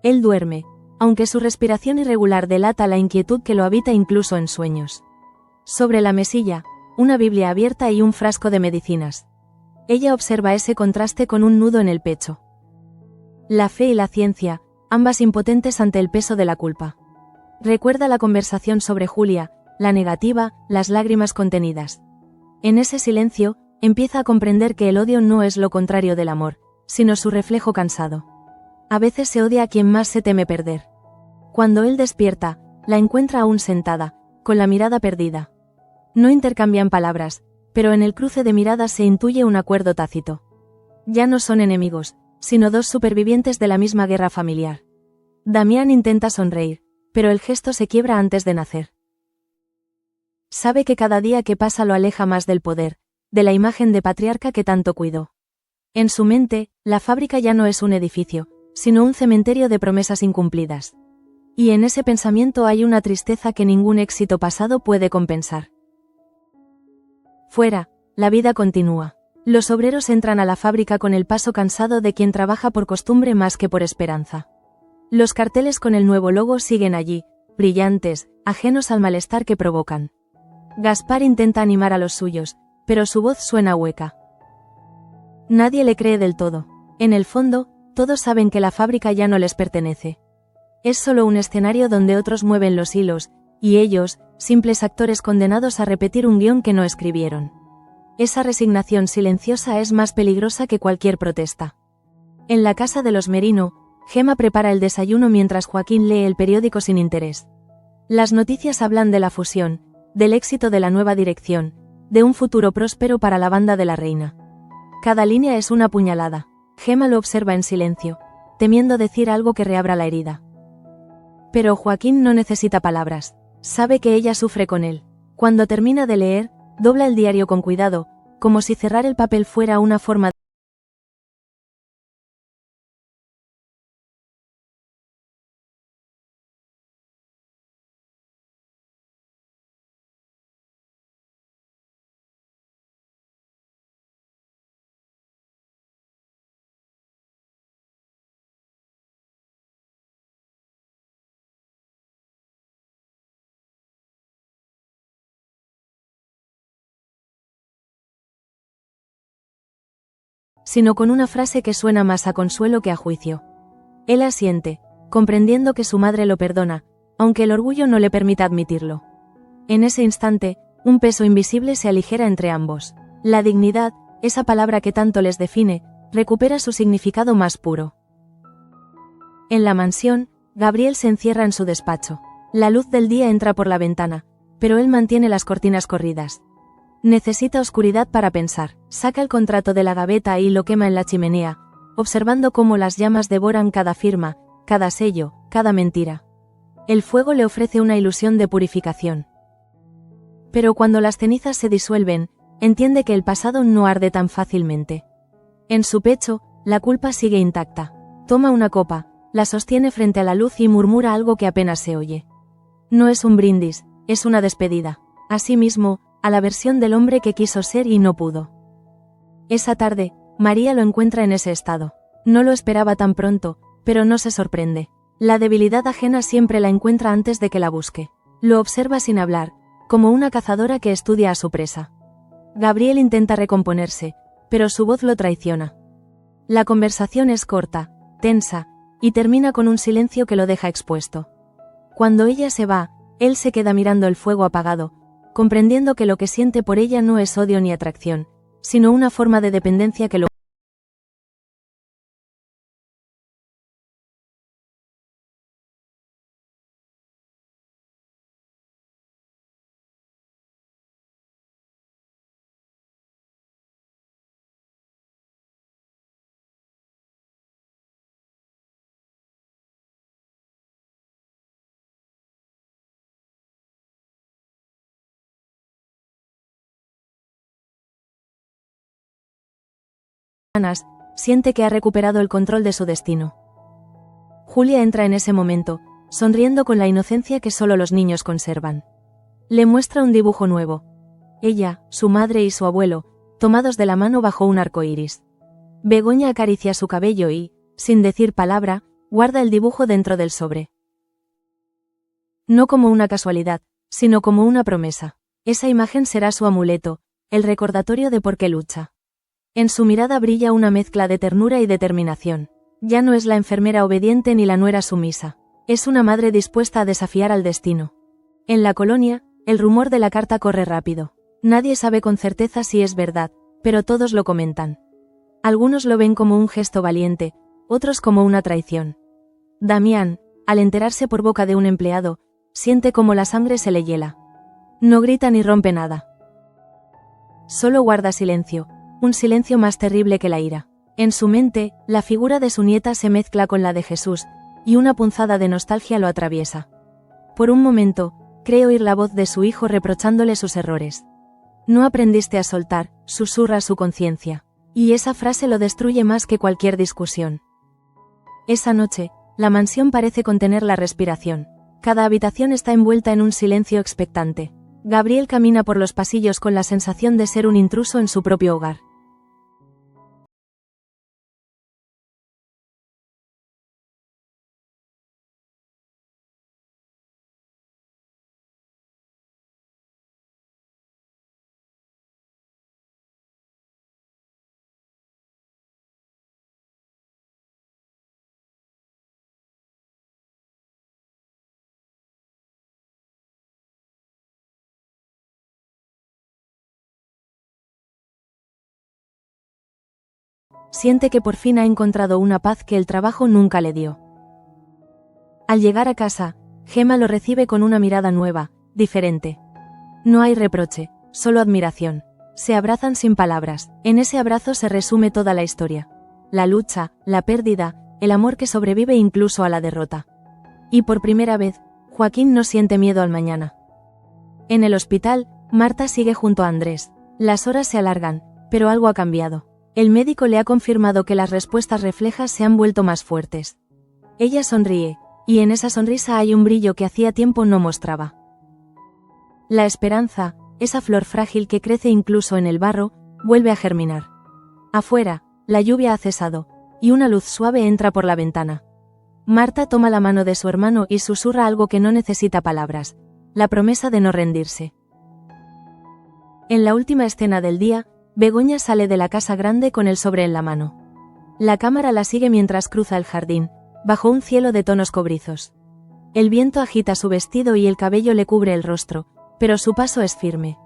Él duerme, aunque su respiración irregular delata la inquietud que lo habita incluso en sueños. Sobre la mesilla, una Biblia abierta y un frasco de medicinas. Ella observa ese contraste con un nudo en el pecho. La fe y la ciencia, ambas impotentes ante el peso de la culpa. Recuerda la conversación sobre Julia, la negativa, las lágrimas contenidas. En ese silencio, empieza a comprender que el odio no es lo contrario del amor, sino su reflejo cansado. A veces se odia a quien más se teme perder. Cuando él despierta, la encuentra aún sentada, con la mirada perdida. No intercambian palabras, pero en el cruce de miradas se intuye un acuerdo tácito. Ya no son enemigos, sino dos supervivientes de la misma guerra familiar. Damián intenta sonreír, pero el gesto se quiebra antes de nacer. Sabe que cada día que pasa lo aleja más del poder, de la imagen de patriarca que tanto cuidó. En su mente, la fábrica ya no es un edificio, sino un cementerio de promesas incumplidas. Y en ese pensamiento hay una tristeza que ningún éxito pasado puede compensar. Fuera, la vida continúa. Los obreros entran a la fábrica con el paso cansado de quien trabaja por costumbre más que por esperanza. Los carteles con el nuevo logo siguen allí, brillantes, ajenos al malestar que provocan. Gaspar intenta animar a los suyos, pero su voz suena hueca. Nadie le cree del todo. En el fondo, todos saben que la fábrica ya no les pertenece. Es solo un escenario donde otros mueven los hilos, y ellos, simples actores condenados a repetir un guión que no escribieron. Esa resignación silenciosa es más peligrosa que cualquier protesta. En la casa de los Merino, Gemma prepara el desayuno mientras Joaquín lee el periódico sin interés. Las noticias hablan de la fusión, del éxito de la nueva dirección, de un futuro próspero para la banda de la reina. Cada línea es una puñalada. Gemma lo observa en silencio, temiendo decir algo que reabra la herida. Pero Joaquín no necesita palabras. Sabe que ella sufre con él. Cuando termina de leer, dobla el diario con cuidado, como si cerrar el papel fuera una forma de... sino con una frase que suena más a consuelo que a juicio. Él asiente, comprendiendo que su madre lo perdona, aunque el orgullo no le permita admitirlo. En ese instante, un peso invisible se aligera entre ambos. La dignidad, esa palabra que tanto les define, recupera su significado más puro. En la mansión, Gabriel se encierra en su despacho. La luz del día entra por la ventana, pero él mantiene las cortinas corridas. Necesita oscuridad para pensar. Saca el contrato de la gaveta y lo quema en la chimenea, observando cómo las llamas devoran cada firma, cada sello, cada mentira. El fuego le ofrece una ilusión de purificación. Pero cuando las cenizas se disuelven, entiende que el pasado no arde tan fácilmente. En su pecho, la culpa sigue intacta. Toma una copa, la sostiene frente a la luz y murmura algo que apenas se oye. No es un brindis, es una despedida. Asimismo, a la versión del hombre que quiso ser y no pudo. Esa tarde, María lo encuentra en ese estado. No lo esperaba tan pronto, pero no se sorprende. La debilidad ajena siempre la encuentra antes de que la busque. Lo observa sin hablar, como una cazadora que estudia a su presa. Gabriel intenta recomponerse, pero su voz lo traiciona. La conversación es corta, tensa, y termina con un silencio que lo deja expuesto. Cuando ella se va, él se queda mirando el fuego apagado, comprendiendo que lo que siente por ella no es odio ni atracción, sino una forma de dependencia que lo... siente que ha recuperado el control de su destino. Julia entra en ese momento, sonriendo con la inocencia que solo los niños conservan. Le muestra un dibujo nuevo. Ella, su madre y su abuelo, tomados de la mano bajo un arco iris. Begoña acaricia su cabello y, sin decir palabra, guarda el dibujo dentro del sobre. No como una casualidad, sino como una promesa. Esa imagen será su amuleto, el recordatorio de por qué lucha. En su mirada brilla una mezcla de ternura y determinación. Ya no es la enfermera obediente ni la nuera sumisa. Es una madre dispuesta a desafiar al destino. En la colonia, el rumor de la carta corre rápido. Nadie sabe con certeza si es verdad, pero todos lo comentan. Algunos lo ven como un gesto valiente, otros como una traición. Damián, al enterarse por boca de un empleado, siente como la sangre se le hiela. No grita ni rompe nada. Solo guarda silencio, un silencio más terrible que la ira. En su mente, la figura de su nieta se mezcla con la de Jesús, y una punzada de nostalgia lo atraviesa. Por un momento, cree oír la voz de su hijo reprochándole sus errores. No aprendiste a soltar, susurra su conciencia. Y esa frase lo destruye más que cualquier discusión. Esa noche, la mansión parece contener la respiración. Cada habitación está envuelta en un silencio expectante. Gabriel camina por los pasillos con la sensación de ser un intruso en su propio hogar. Siente que por fin ha encontrado una paz que el trabajo nunca le dio. Al llegar a casa, Gemma lo recibe con una mirada nueva, diferente. No hay reproche, solo admiración. Se abrazan sin palabras. En ese abrazo se resume toda la historia. La lucha, la pérdida, el amor que sobrevive incluso a la derrota. Y por primera vez, Joaquín no siente miedo al mañana. En el hospital, Marta sigue junto a Andrés. Las horas se alargan, pero algo ha cambiado. El médico le ha confirmado que las respuestas reflejas se han vuelto más fuertes. Ella sonríe, y en esa sonrisa hay un brillo que hacía tiempo no mostraba. La esperanza, esa flor frágil que crece incluso en el barro, vuelve a germinar. Afuera, la lluvia ha cesado, y una luz suave entra por la ventana. Marta toma la mano de su hermano y susurra algo que no necesita palabras, la promesa de no rendirse. En la última escena del día, Begoña sale de la casa grande con el sobre en la mano. La cámara la sigue mientras cruza el jardín, bajo un cielo de tonos cobrizos. El viento agita su vestido y el cabello le cubre el rostro, pero su paso es firme.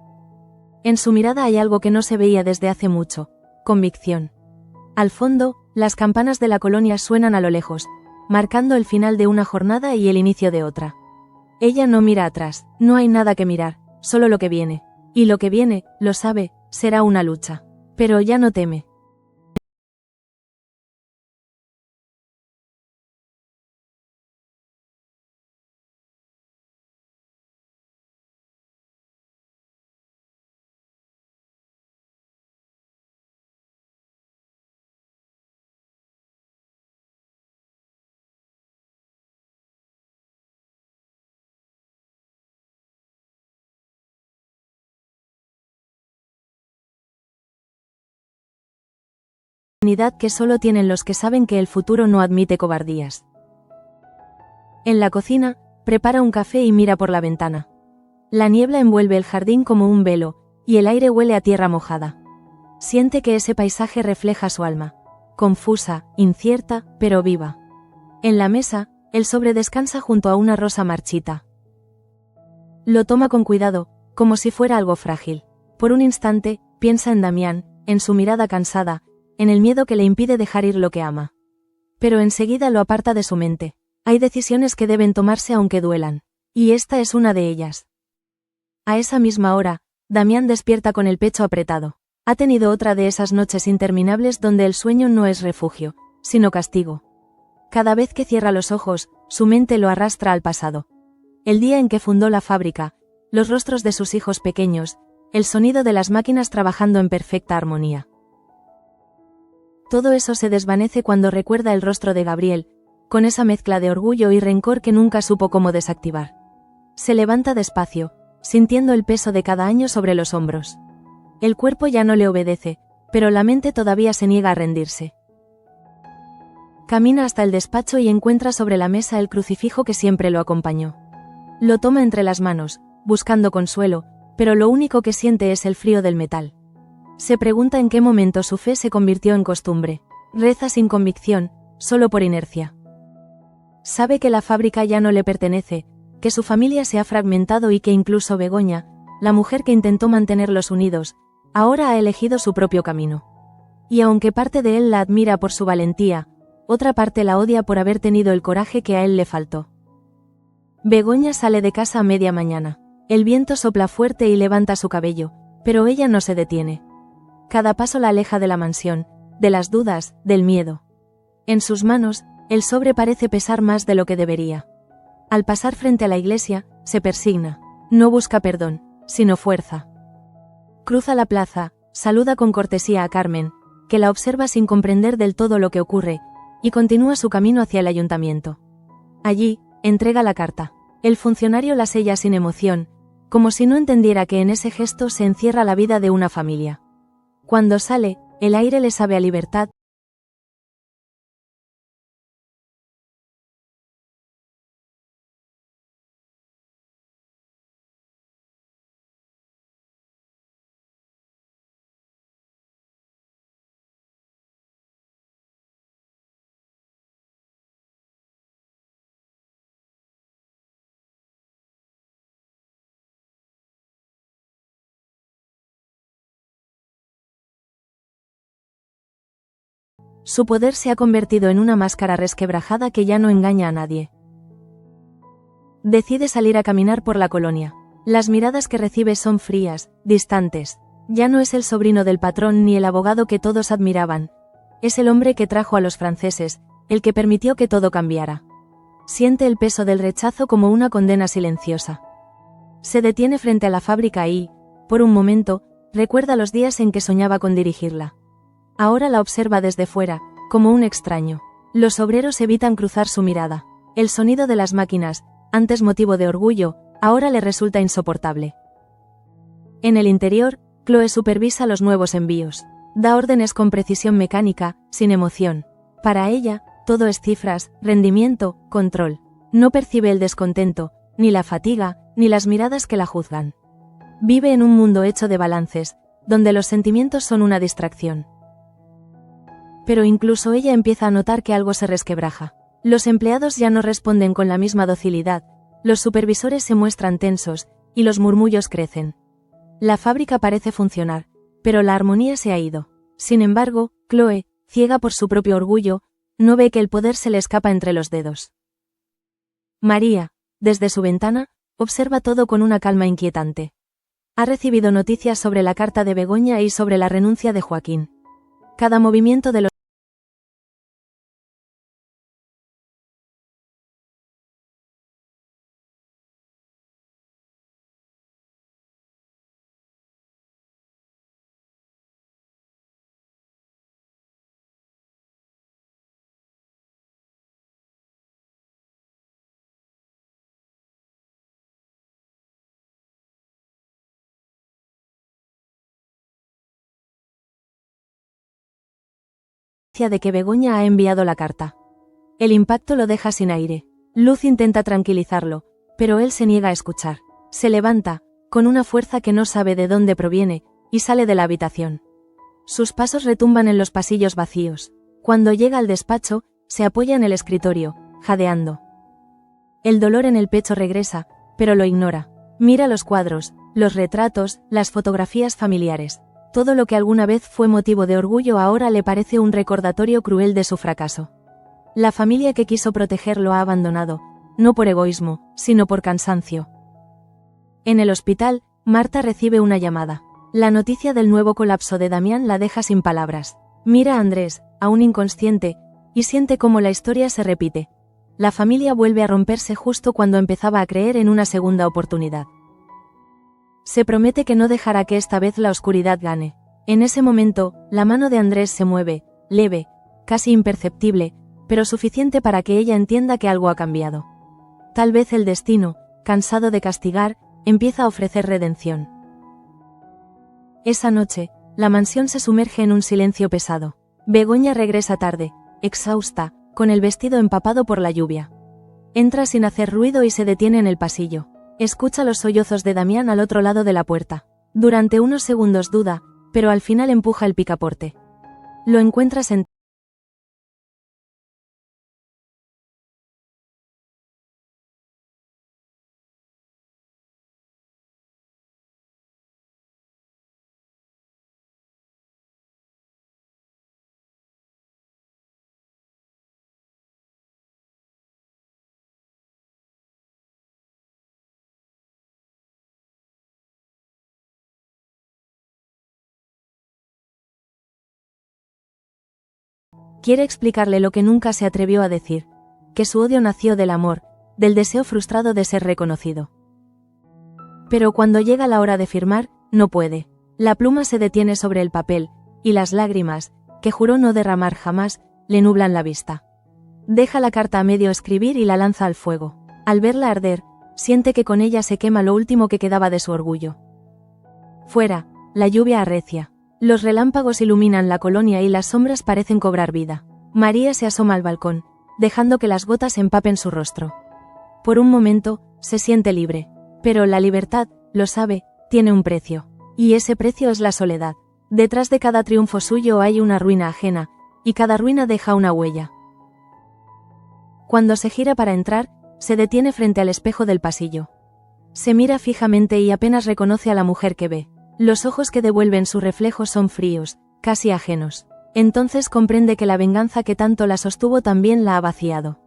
En su mirada hay algo que no se veía desde hace mucho: convicción. Al fondo, las campanas de la colonia suenan a lo lejos, marcando el final de una jornada y el inicio de otra. Ella no mira atrás, no hay nada que mirar, solo lo que viene. Y lo que viene, lo sabe, será una lucha. Pero ya no teme. Dignidad que solo tienen los que saben que el futuro no admite cobardías. En la cocina, prepara un café y mira por la ventana. La niebla envuelve el jardín como un velo, y el aire huele a tierra mojada. Siente que ese paisaje refleja su alma. Confusa, incierta, pero viva. En la mesa, el sobre descansa junto a una rosa marchita. Lo toma con cuidado, como si fuera algo frágil. Por un instante, piensa en Damián, en su mirada cansada, en el miedo que le impide dejar ir lo que ama. Pero enseguida lo aparta de su mente. Hay decisiones que deben tomarse aunque duelan. Y esta es una de ellas. A esa misma hora, Damián despierta con el pecho apretado. Ha tenido otra de esas noches interminables donde el sueño no es refugio, sino castigo. Cada vez que cierra los ojos, su mente lo arrastra al pasado. El día en que fundó la fábrica, los rostros de sus hijos pequeños, el sonido de las máquinas trabajando en perfecta armonía. Todo eso se desvanece cuando recuerda el rostro de Gabriel, con esa mezcla de orgullo y rencor que nunca supo cómo desactivar. Se levanta despacio, sintiendo el peso de cada año sobre los hombros. El cuerpo ya no le obedece, pero la mente todavía se niega a rendirse. Camina hasta el despacho y encuentra sobre la mesa el crucifijo que siempre lo acompañó. Lo toma entre las manos, buscando consuelo, pero lo único que siente es el frío del metal. Se pregunta en qué momento su fe se convirtió en costumbre. Reza sin convicción, solo por inercia. Sabe que la fábrica ya no le pertenece, que su familia se ha fragmentado y que incluso Begoña, la mujer que intentó mantenerlos unidos, ahora ha elegido su propio camino. Y aunque parte de él la admira por su valentía, otra parte la odia por haber tenido el coraje que a él le faltó. Begoña sale de casa a media mañana. El viento sopla fuerte y levanta su cabello, Pero ella no se detiene. Cada paso la aleja de la mansión, de las dudas, del miedo. En sus manos, el sobre parece pesar más de lo que debería. Al pasar frente a la iglesia, se persigna. No busca perdón, sino fuerza. Cruza la plaza, saluda con cortesía a Carmen, que la observa sin comprender del todo lo que ocurre, y continúa su camino hacia el ayuntamiento. Allí, entrega la carta. El funcionario la sella sin emoción, como si no entendiera que en ese gesto se encierra la vida de una familia. Cuando sale, el aire le sabe a libertad. Su poder se ha convertido en una máscara resquebrajada que ya no engaña a nadie. Decide salir a caminar por la colonia. Las miradas que recibe son frías, distantes. Ya no es el sobrino del patrón ni el abogado que todos admiraban. Es el hombre que trajo a los franceses, el que permitió que todo cambiara. Siente el peso del rechazo como una condena silenciosa. Se detiene frente a la fábrica y, por un momento, recuerda los días en que soñaba con dirigirla. Ahora la observa desde fuera, como un extraño. Los obreros evitan cruzar su mirada. El sonido de las máquinas, antes motivo de orgullo, ahora le resulta insoportable. En el interior, Chloe supervisa los nuevos envíos. Da órdenes con precisión mecánica, sin emoción. Para ella, todo es cifras, rendimiento, control. No percibe el descontento, ni la fatiga, ni las miradas que la juzgan. Vive en un mundo hecho de balances, donde los sentimientos son una distracción. Pero incluso ella empieza a notar que algo se resquebraja. Los empleados ya no responden con la misma docilidad, los supervisores se muestran tensos, y los murmullos crecen. La fábrica parece funcionar, pero la armonía se ha ido. Sin embargo, Chloe, ciega por su propio orgullo, no ve que el poder se le escapa entre los dedos. María, desde su ventana, observa todo con una calma inquietante. Ha recibido noticias sobre la carta de Begoña y sobre la renuncia de Joaquín. Cada movimiento de los de que Begoña ha enviado la carta. El impacto lo deja sin aire. Luz intenta tranquilizarlo, pero él se niega a escuchar. Se levanta, con una fuerza que no sabe de dónde proviene, y sale de la habitación. Sus pasos retumban en los pasillos vacíos. Cuando llega al despacho, se apoya en el escritorio, jadeando. El dolor en el pecho regresa, pero lo ignora. Mira los cuadros, los retratos, las fotografías familiares. Todo lo que alguna vez fue motivo de orgullo ahora le parece un recordatorio cruel de su fracaso. La familia que quiso proteger lo ha abandonado, no por egoísmo, sino por cansancio. En el hospital, Marta recibe una llamada. La noticia del nuevo colapso de Damián la deja sin palabras. Mira a Andrés, aún inconsciente, y siente cómo la historia se repite. La familia vuelve a romperse justo cuando empezaba a creer en una segunda oportunidad. Se promete que no dejará que esta vez la oscuridad gane. En ese momento, la mano de Andrés se mueve, leve, casi imperceptible, pero suficiente para que ella entienda que algo ha cambiado. Tal vez el destino, cansado de castigar, empieza a ofrecer redención. Esa noche, la mansión se sumerge en un silencio pesado. Begoña regresa tarde, exhausta, con el vestido empapado por la lluvia. Entra sin hacer ruido y se detiene en el pasillo. Escucha los sollozos de Damián al otro lado de la puerta. Durante unos segundos duda, pero al final empuja el picaporte. Lo encuentra sentado. Quiere explicarle lo que nunca se atrevió a decir, que su odio nació del amor, del deseo frustrado de ser reconocido. Pero cuando llega la hora de firmar, no puede. La pluma se detiene sobre el papel, y las lágrimas, que juró no derramar jamás, le nublan la vista. Deja la carta a medio escribir y la lanza al fuego. Al verla arder, siente que con ella se quema lo último que quedaba de su orgullo. Fuera, la lluvia arrecia. Los relámpagos iluminan la colonia y las sombras parecen cobrar vida. María se asoma al balcón, dejando que las gotas empapen su rostro. Por un momento, se siente libre. Pero la libertad, lo sabe, tiene un precio. Y ese precio es la soledad. Detrás de cada triunfo suyo hay una ruina ajena, y cada ruina deja una huella. Cuando se gira para entrar, se detiene frente al espejo del pasillo. Se mira fijamente y apenas reconoce a la mujer que ve. Los ojos que devuelven su reflejo son fríos, casi ajenos. Entonces comprende que la venganza que tanto la sostuvo también la ha vaciado.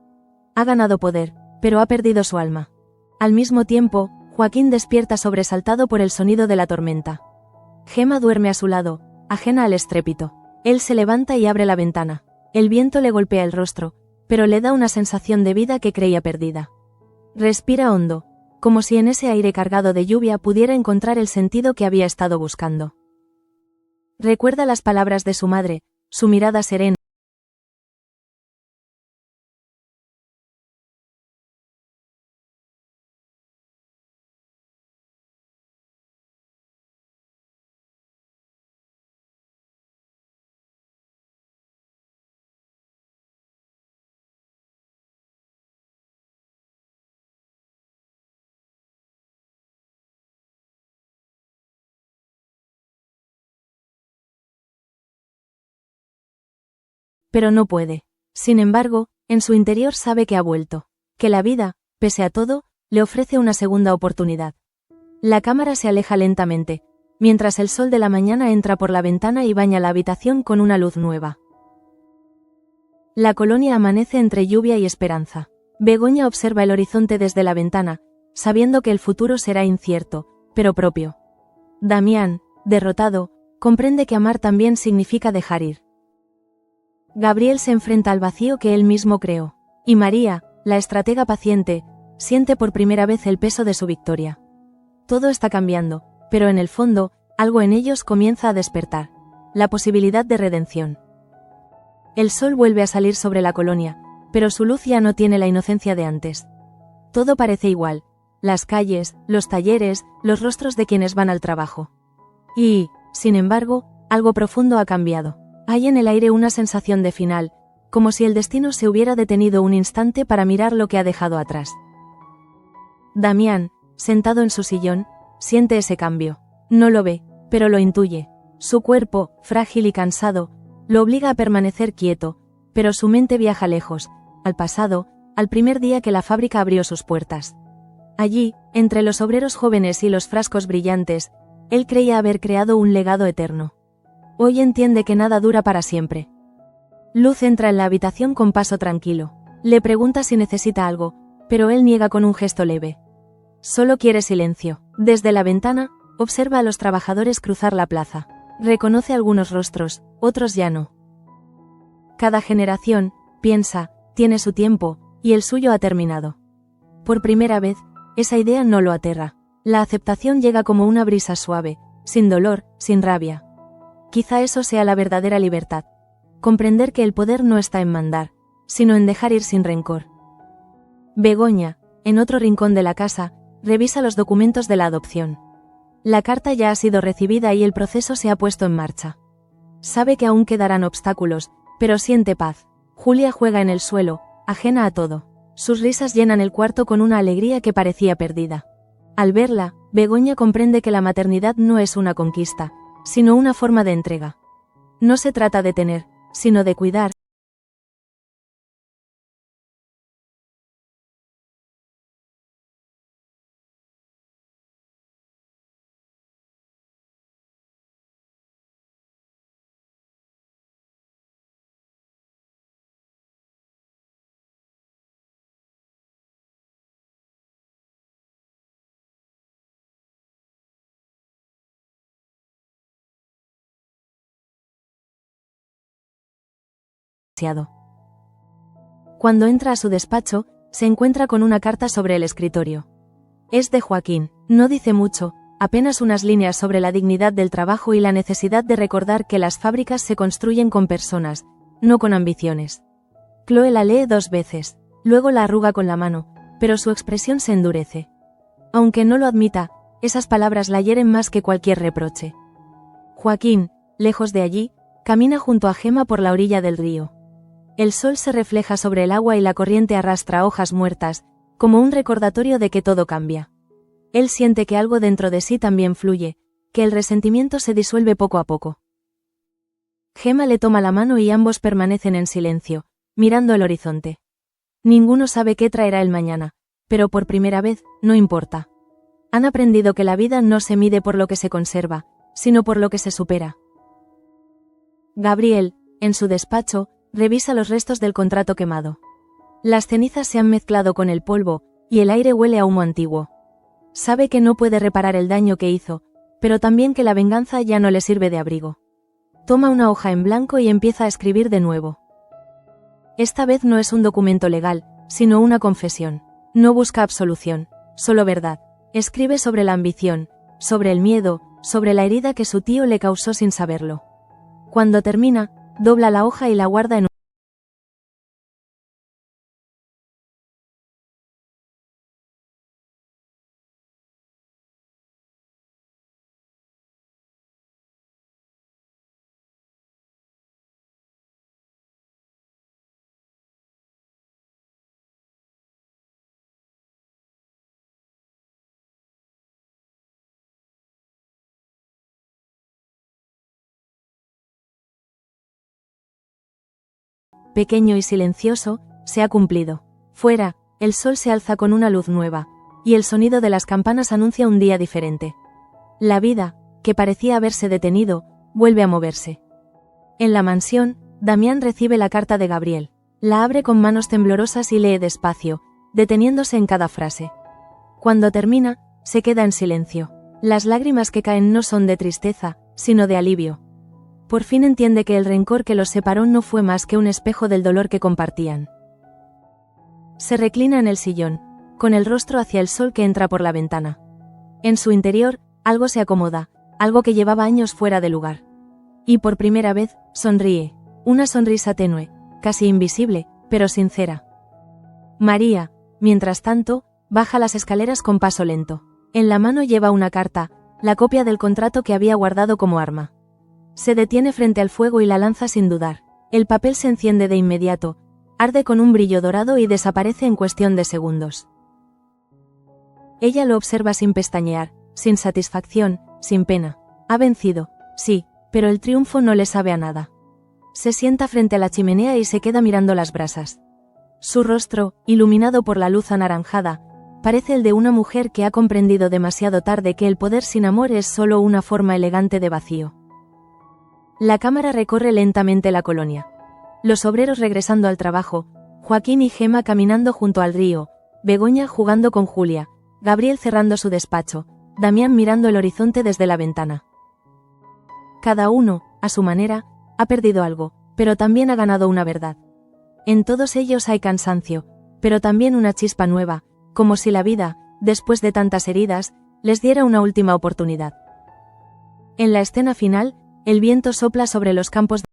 Ha ganado poder, pero ha perdido su alma. Al mismo tiempo, Joaquín despierta sobresaltado por el sonido de la tormenta. Gema duerme a su lado, ajena al estrépito. Él se levanta y abre la ventana. El viento le golpea el rostro, pero le da una sensación de vida que creía perdida. Respira hondo, como si en ese aire cargado de lluvia pudiera encontrar el sentido que había estado buscando. Recuerda las palabras de su madre, su mirada serena. Pero no puede. Sin embargo, en su interior sabe que ha vuelto, que la vida, pese a todo, le ofrece una segunda oportunidad. La cámara se aleja lentamente, mientras el sol de la mañana entra por la ventana y baña la habitación con una luz nueva. La colonia amanece entre lluvia y esperanza. Begoña observa el horizonte desde la ventana, sabiendo que el futuro será incierto, pero propio. Damián, derrotado, comprende que amar también significa dejar ir. Gabriel se enfrenta al vacío que él mismo creó. Y María, la estratega paciente, siente por primera vez el peso de su victoria. Todo está cambiando, pero en el fondo, algo en ellos comienza a despertar. La posibilidad de redención. El sol vuelve a salir sobre la colonia, pero su luz ya no tiene la inocencia de antes. Todo parece igual. Las calles, los talleres, los rostros de quienes van al trabajo. Y, sin embargo, algo profundo ha cambiado. Hay en el aire una sensación de final, como si el destino se hubiera detenido un instante para mirar lo que ha dejado atrás. Damián, sentado en su sillón, siente ese cambio. No lo ve, pero lo intuye. Su cuerpo, frágil y cansado, lo obliga a permanecer quieto, pero su mente viaja lejos, al pasado, al primer día que la fábrica abrió sus puertas. Allí, entre los obreros jóvenes y los frascos brillantes, él creía haber creado un legado eterno. Hoy entiende que nada dura para siempre. Luz entra en la habitación con paso tranquilo. Le pregunta si necesita algo, pero él niega con un gesto leve. Solo quiere silencio. Desde la ventana, observa a los trabajadores cruzar la plaza. Reconoce algunos rostros, otros ya no. Cada generación, piensa, tiene su tiempo, y el suyo ha terminado. Por primera vez, esa idea no lo aterra. La aceptación llega como una brisa suave, sin dolor, sin rabia. Quizá eso sea la verdadera libertad. Comprender que el poder no está en mandar, sino en dejar ir sin rencor. Begoña, en otro rincón de la casa, revisa los documentos de la adopción. La carta ya ha sido recibida y el proceso se ha puesto en marcha. Sabe que aún quedarán obstáculos, pero siente paz. Julia juega en el suelo, ajena a todo. Sus risas llenan el cuarto con una alegría que parecía perdida. Al verla, Begoña comprende que la maternidad no es una conquista, sino una forma de entrega. No se trata de tener, sino de cuidar. demasiado. Cuando entra a su despacho, se encuentra con una carta sobre el escritorio. Es de Joaquín. No dice mucho, apenas unas líneas sobre la dignidad del trabajo y la necesidad de recordar que las fábricas se construyen con personas, no con ambiciones. Chloe la lee 2 veces, luego la arruga con la mano, pero su expresión se endurece. Aunque no lo admita, esas palabras la hieren más que cualquier reproche. Joaquín, lejos de allí, camina junto a Gemma por la orilla del río. El sol se refleja sobre el agua y la corriente arrastra hojas muertas, como un recordatorio de que todo cambia. Él siente que algo dentro de sí también fluye, que el resentimiento se disuelve poco a poco. Gemma le toma la mano y ambos permanecen en silencio, mirando el horizonte. Ninguno sabe qué traerá el mañana, pero por primera vez, no importa. Han aprendido que la vida no se mide por lo que se conserva, sino por lo que se supera. Gabriel, en su despacho, revisa los restos del contrato quemado. Las cenizas se han mezclado con el polvo, y el aire huele a humo antiguo. Sabe que no puede reparar el daño que hizo, pero también que la venganza ya no le sirve de abrigo. Toma una hoja en blanco y empieza a escribir de nuevo. Esta vez no es un documento legal, sino una confesión. No busca absolución, solo verdad. Escribe sobre la ambición, sobre el miedo, sobre la herida que su tío le causó sin saberlo. Cuando termina, dobla la hoja y la guarda en un pequeño y silencioso, se ha cumplido. Fuera, el sol se alza con una luz nueva, y el sonido de las campanas anuncia un día diferente. La vida, que parecía haberse detenido, vuelve a moverse. En la mansión, Damián recibe la carta de Gabriel. La abre con manos temblorosas y lee despacio, deteniéndose en cada frase. Cuando termina, se queda en silencio. Las lágrimas que caen no son de tristeza, sino de alivio. Por fin entiende que el rencor que los separó no fue más que un espejo del dolor que compartían. Se reclina en el sillón, con el rostro hacia el sol que entra por la ventana. En su interior, algo se acomoda, algo que llevaba años fuera de lugar. Y por primera vez, sonríe, una sonrisa tenue, casi invisible, pero sincera. María, mientras tanto, baja las escaleras con paso lento. En la mano lleva una carta, la copia del contrato que había guardado como arma. Se detiene frente al fuego y la lanza sin dudar. El papel se enciende de inmediato, arde con un brillo dorado y desaparece en cuestión de segundos. Ella lo observa sin pestañear, sin satisfacción, sin pena. Ha vencido, sí, pero el triunfo no le sabe a nada. Se sienta frente a la chimenea y se queda mirando las brasas. Su rostro, iluminado por la luz anaranjada, parece el de una mujer que ha comprendido demasiado tarde que el poder sin amor es solo una forma elegante de vacío. La cámara recorre lentamente la colonia. Los obreros regresando al trabajo, Joaquín y Gemma caminando junto al río, Begoña jugando con Julia, Gabriel cerrando su despacho, Damián mirando el horizonte desde la ventana. Cada uno, a su manera, ha perdido algo, pero también ha ganado una verdad. En todos ellos hay cansancio, pero también una chispa nueva, como si la vida, después de tantas heridas, les diera una última oportunidad. En la escena final, el viento sopla sobre los campos de